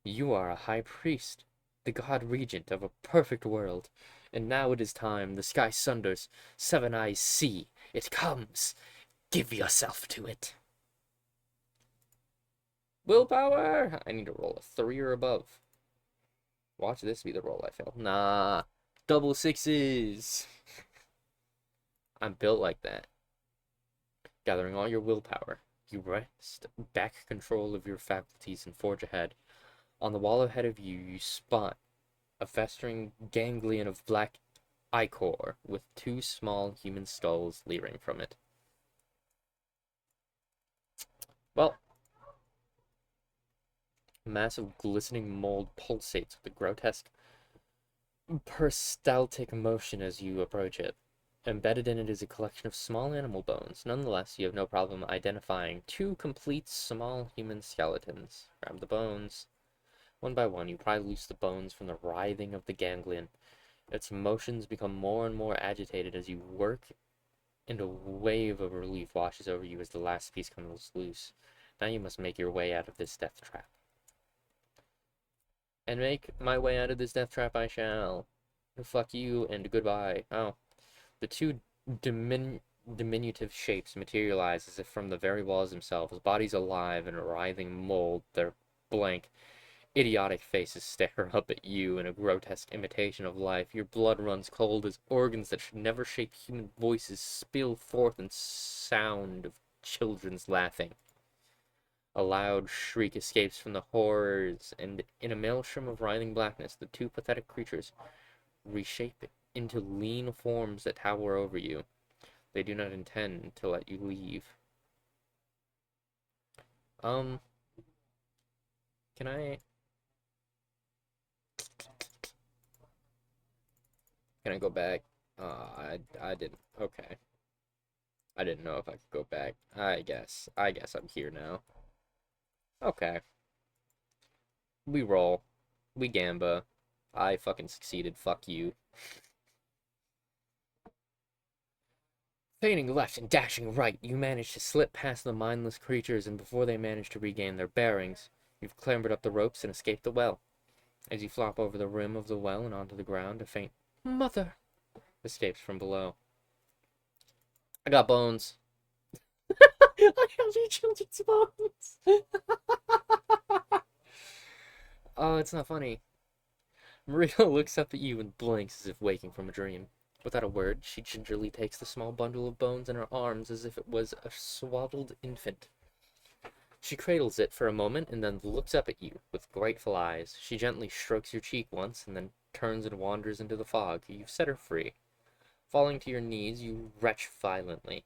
You are a high priest, the god regent of a perfect world. And now it is time. The sky sunders. Seven eyes see. It comes. Give yourself to it. Willpower! I need to roll a 3 or above. Watch this be the roll I fail. Nah. Double sixes. I'm built like that. Gathering all your willpower, you wrest back control of your faculties and forge ahead. On the wall ahead of you, you spot a festering ganglion of black ichor with two small human skulls leering from it. Well, massive glistening mold pulsates with a grotesque peristaltic motion as you approach it. Embedded in it is a collection of small animal bones. Nonetheless, you have no problem identifying two complete small human skeletons. Grab the bones. One by one, you pry loose the bones from the writhing of the ganglion. Its motions become more and more agitated as you work, and a wave of relief washes over you as the last piece comes loose. Now you must make your way out of this death trap. And make my way out of this death trap I shall. Fuck you and goodbye. Oh. The two diminutive shapes materialize as if from the very walls themselves, bodies alive in a writhing mold, their blank, idiotic faces stare up at you in a grotesque imitation of life. Your blood runs cold as organs that should never shape human voices spill forth in sound of children's laughing. A loud shriek escapes from the horrors, and in a maelstrom of writhing blackness, the two pathetic creatures reshape into lean forms that tower over you. They do not intend to let you leave. Can I go back? I didn't. Okay. I didn't know if I could go back. I guess I'm here now. Okay. We roll. We gamba. I fucking succeeded. Fuck you. Feigning left and dashing right, you manage to slip past the mindless creatures, and before they manage to regain their bearings, you've clambered up the ropes and escaped the well. As you flop over the rim of the well and onto the ground, a faint "Mother" escapes from below. I got bones. I have your children's bones. Oh, it's not funny. Maria looks up at you and blinks as if waking from a dream. Without a word, she gingerly takes the small bundle of bones in her arms as if it was a swaddled infant. She cradles it for a moment and then looks up at you with grateful eyes. She gently strokes your cheek once and then turns and wanders into the fog. You've set her free. Falling to your knees, you retch violently.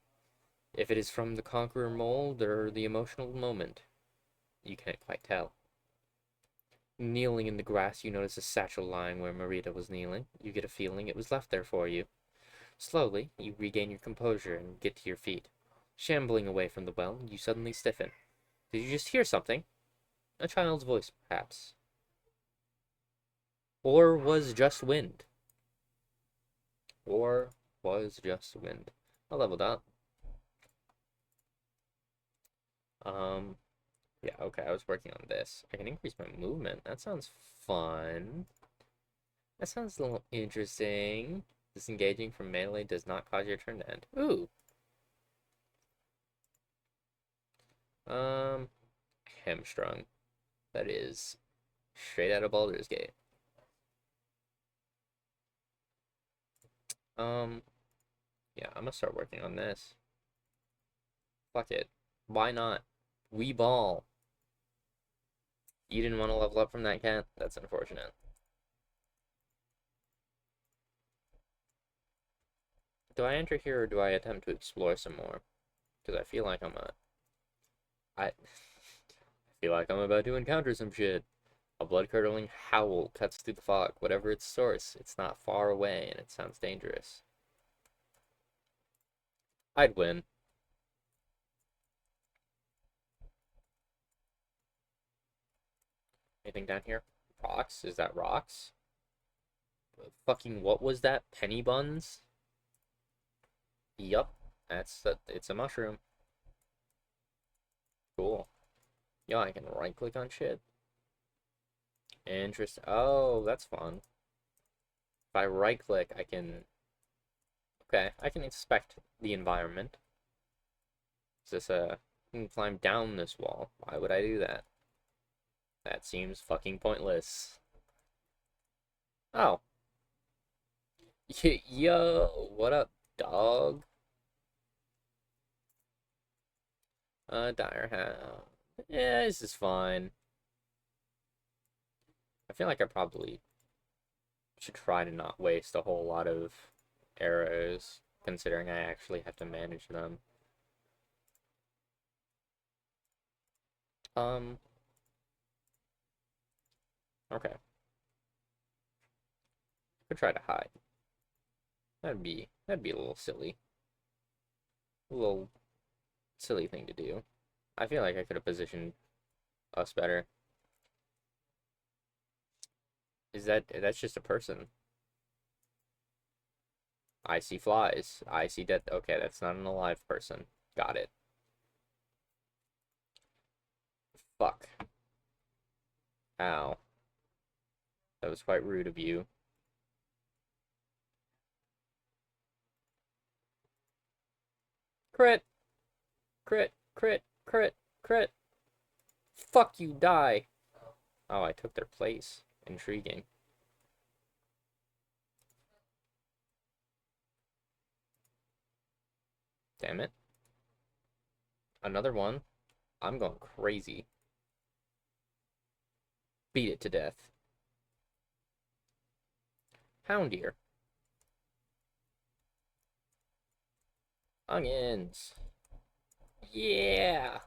If it is from the conqueror mold or the emotional moment, you can't quite tell. Kneeling in the grass, you notice a satchel lying where Marita was kneeling. You get a feeling it was left there for you. Slowly, you regain your composure and get to your feet. Shambling away from the well, you suddenly stiffen. Did you just hear something? A child's voice, perhaps. Or was just wind. Or was just wind. I leveled up. Yeah, okay, I was working on this. I can increase my movement. That sounds fun. That sounds a little interesting. Disengaging from melee does not cause your turn to end. Ooh. Um, Hamstrung. That is straight out of Baldur's Gate. Um, yeah, I'm gonna start working on this. Fuck it. Why not? We ball. You didn't want to level up from that cat? That's unfortunate. Do I enter here or do I attempt to explore some more? Because I feel like I feel like I'm about to encounter some shit. A blood-curdling howl cuts through the fog. Whatever its source, it's not far away, and it sounds dangerous. I'd win. Anything down here? Rocks? Is that rocks? Fucking what was that? Penny buns? Yup. It's a mushroom. Cool. Yeah, I can right click on shit. Interesting. Oh, that's fun. If I right click, I can. Okay, I can inspect the environment. Is this a. I can climb down this wall. Why would I do that? That seems fucking pointless. Oh. Yo, what up, dog? Dire Hound. Yeah, this is fine. I feel like I probably should try to not waste a whole lot of arrows, considering I actually have to manage them. Um, okay. Could try to hide. That'd be a little silly. A little silly thing to do. I feel like I could have positioned us better. That's just a person. I see flies. I see dead. Okay, that's not an alive person. Got it. Fuck. Ow. That was quite rude of you. Crit! Crit! Crit! Crit! Crit! Fuck you, die! Oh, I took their place. Intriguing. Damn it. Another one. I'm going crazy. Beat it to death. Houndier. Onions. Yeah!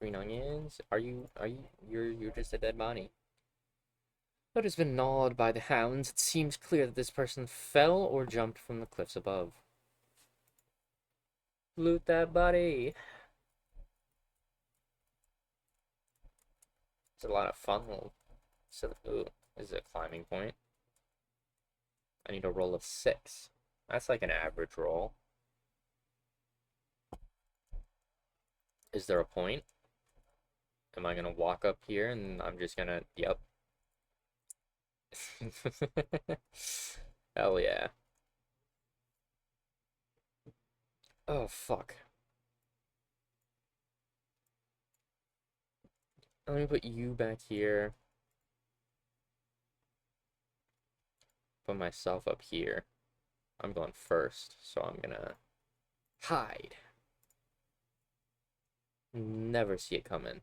Green onions? You're just a dead body. But has been gnawed by the hounds. It seems clear that this person fell or jumped from the cliffs above. Loot that body. It's a lot of fun. So, ooh, this is a climbing point. I need a roll of 6. That's like an average roll. Is there a point? Am I gonna walk up here and I'm just gonna, yep. Hell yeah. Oh, fuck. Let me put you back here. Put myself up here. I'm going first, so I'm gonna hide. Never see it coming.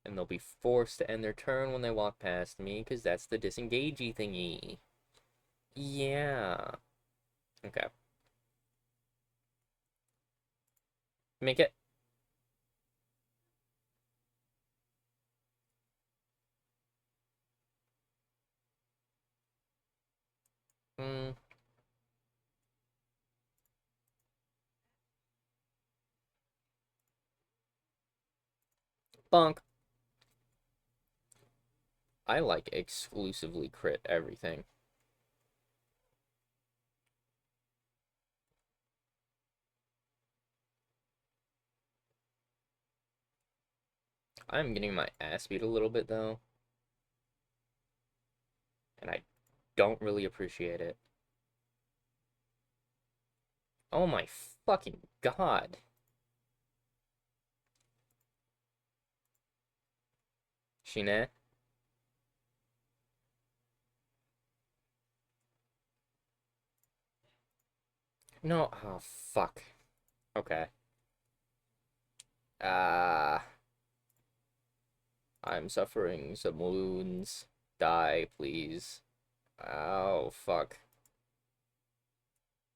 And they'll be forced to end their turn when they walk past me, because that's the disengagey thingy. Yeah. Okay. Make it. Mm, bonk. I like exclusively crit everything. I'm getting my ass beat a little bit though, and I don't really appreciate it. Oh my fucking god. Shine? No, oh fuck. Okay. Ah, I'm suffering some wounds. Die, please. Oh, fuck.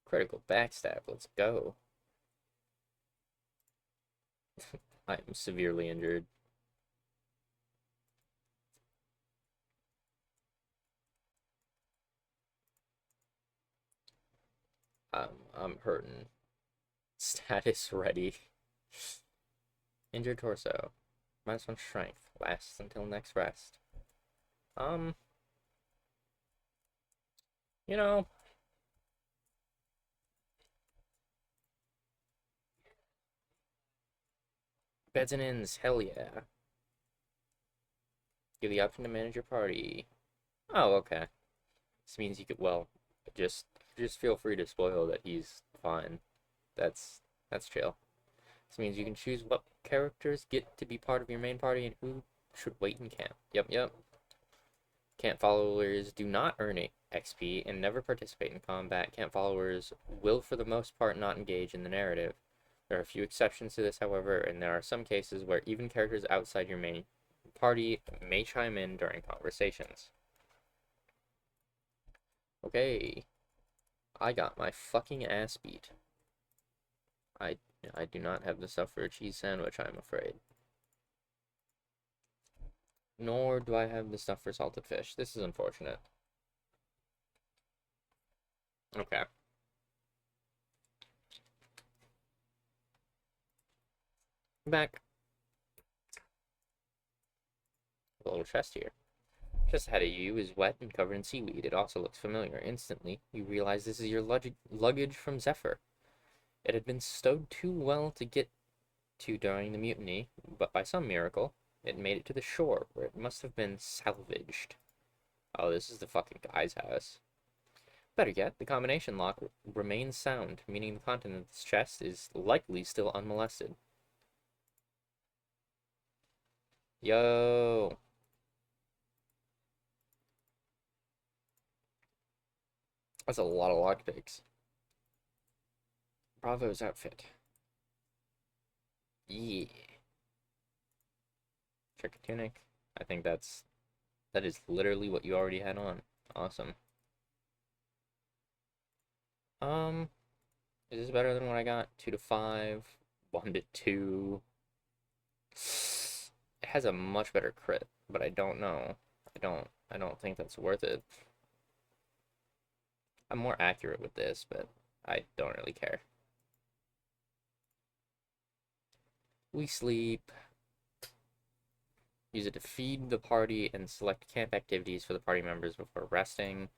Critical backstab, let's go. I'm severely injured. I'm hurting. Status ready. Injured torso. -1 strength. Lasts until next rest. Um, you know, beds and ends, hell yeah. Give the option to manage your party. Oh, okay. This means you could, well, just just feel free to spoil that he's fine. That's that's chill. This means you can choose what characters get to be part of your main party and who should wait in camp. Yep, yep. Camp followers do not earn XP and never participate in combat. Camp followers will, for the most part, not engage in the narrative. There are a few exceptions to this, however, and there are some cases where even characters outside your main party may chime in during conversations. Okay, I got my fucking ass beat. I I do not have the stuff for a cheese sandwich, I'm afraid. Nor do I have the stuff for salted fish. This is unfortunate. Okay. Back. A little chest here. Just ahead of you is wet and covered in seaweed. It also looks familiar. Instantly, you realize this is your luggage from Zephyr. It had been stowed too well to get to during the mutiny, but by some miracle, it made it to the shore, where it must have been salvaged. Oh, this is the fucking guy's house. Better yet, the combination lock remains sound, meaning the content of this chest is likely still unmolested. Yo! That's a lot of lockpicks. Bravo's outfit. Yeah. Check a tunic. I think that is literally what you already had on. Awesome. Um, is this better than what I got? 2 to 5, 1 to 2. It has a much better crit, but I don't know. I don't think that's worth it. I'm more accurate with this, but I don't really care. We sleep. Use it to feed the party and select camp activities for the party members before resting.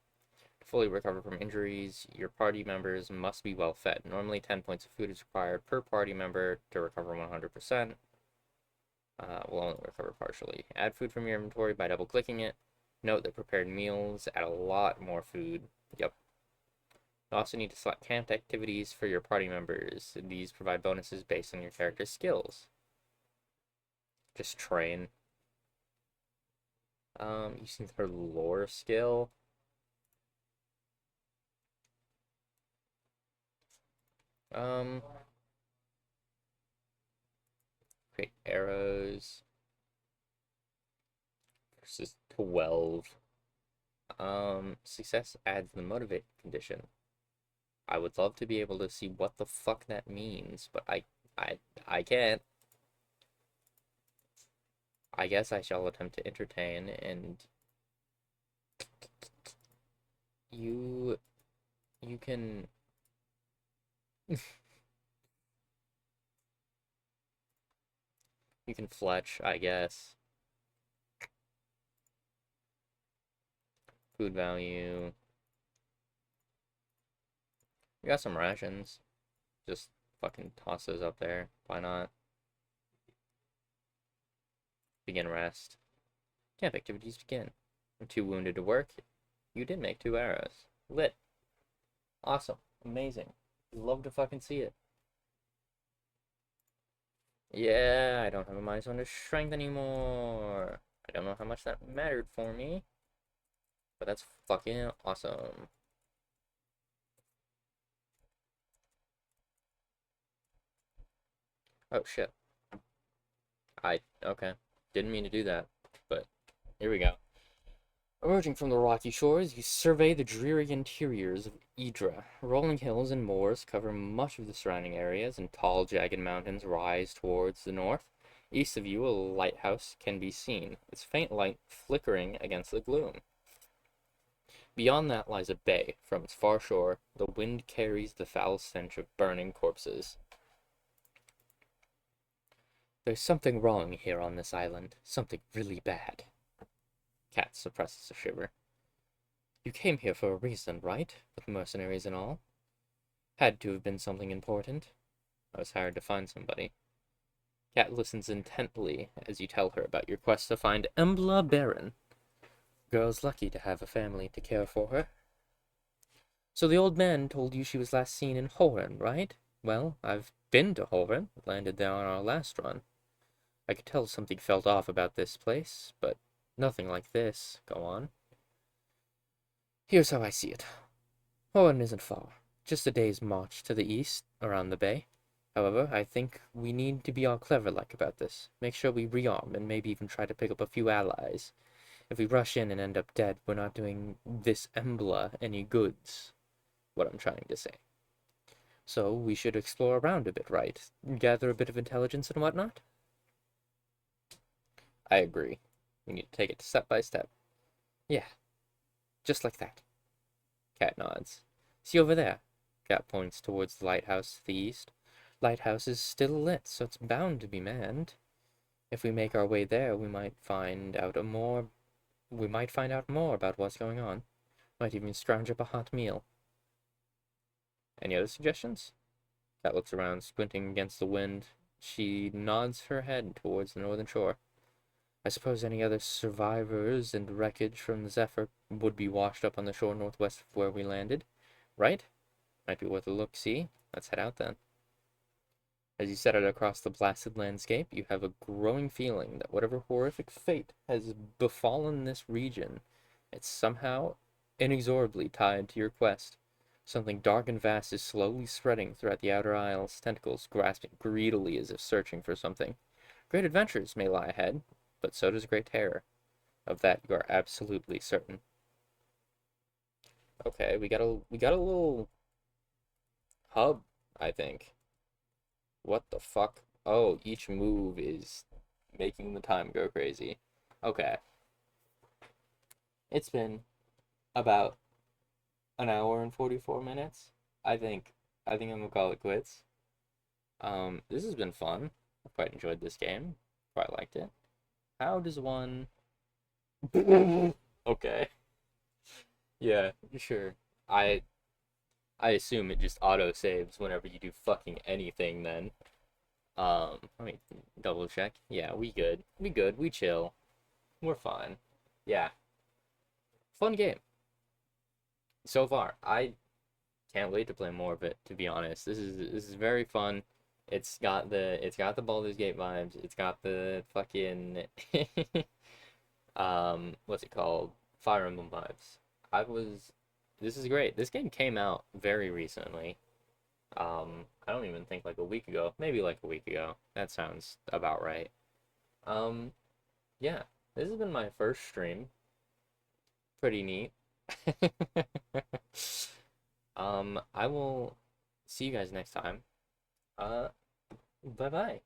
To fully recover from injuries, your party members must be well fed. Normally 10 points of food is required per party member to recover 100%. Will only recover partially. Add food from your inventory by double clicking it. Note that prepared meals add a lot more food. Yep. You also need to select camp activities for your party members. These provide bonuses based on your character's skills. Just train. Using her lore skill. Um, create arrows. Versus 12. Success adds the motivate condition. I would love to be able to see what the fuck that means, but I can't. I guess I shall attempt to entertain, and you you can you can fletch, I guess. Food value. We got some rations. Just fucking toss those up there. Why not? begin rest. Camp activities begin. I'm too wounded to work. You did make 2 arrows. Lit. Awesome. Amazing. Love to fucking see it. Yeah, I don't have a minus 1 to strength anymore. I don't know how much that mattered for me, but that's fucking awesome. Oh shit. Okay. Didn't mean to do that, but here we go. Emerging from the rocky shores, you survey the dreary interiors of Idra. Rolling hills and moors cover much of the surrounding areas, and tall, jagged mountains rise towards the north. East of you, a lighthouse can be seen, its faint light flickering against the gloom. Beyond that lies a bay. From its far shore, the wind carries the foul stench of burning corpses. There's something wrong here on this island. Something really bad. Cat suppresses a shiver. You came here for a reason, right? With mercenaries and all? Had to have been something important. I was hired to find somebody. Cat listens intently as you tell her about your quest to find Embla Baron. Girl's lucky to have a family to care for her. So the old man told you she was last seen in Horan, right? Well, I've been to Horan, landed there on our last run. I could tell something felt off about this place, but nothing like this. Go on. Here's how I see it. Horan isn't far, just a day's march to the east, around the bay. However, I think we need to be all clever-like about this. Make sure we rearm and maybe even try to pick up a few allies. If we rush in and end up dead, we're not doing this Embla any goods. What I'm trying to say. So we should explore around a bit, right? Gather a bit of intelligence and whatnot? I agree. We need to take it step by step. Yeah, just like that. Cat nods. See over there? Cat points towards the lighthouse to the east. Lighthouse is still lit, so it's bound to be manned. If we make our way there, we might find out more about what's going on. Might even scrounge up a hot meal. Any other suggestions? Cat looks around, squinting against the wind. She nods her head towards the northern shore. I suppose any other survivors and wreckage from the Zephyr would be washed up on the shore northwest of where we landed, right? Might be worth a look, see? Let's head out then. As you set out across the blasted landscape, you have a growing feeling that whatever horrific fate has befallen this region, it's somehow inexorably tied to your quest. Something dark and vast is slowly spreading throughout the outer isles, tentacles grasping greedily as if searching for something. Great adventures may lie ahead, but so does great terror. Of that you are absolutely certain. Okay, we got a little hub, I think. What the fuck? Oh, each move is making the time go crazy. Okay. It's been about an hour and 44 minutes. I think I'm gonna call it quits. This has been fun. I quite enjoyed this game. Quite liked it. How does one Okay. Yeah, sure. I I assume it just auto saves whenever you do fucking anything then. Let me double check. Yeah, we good. We good. We chill. We're fine. Yeah. Fun game. So far. I can't wait to play more of it, to be honest. This is very fun. It's got the Baldur's Gate vibes. It's got the fucking what's it called? Fire Emblem vibes. I was This is great. This game came out very recently. I don't even think like a week ago. Maybe like a week ago. That sounds about right. Um, yeah. This has been my first stream. Pretty neat. I will see you guys next time. Uh, bye bye.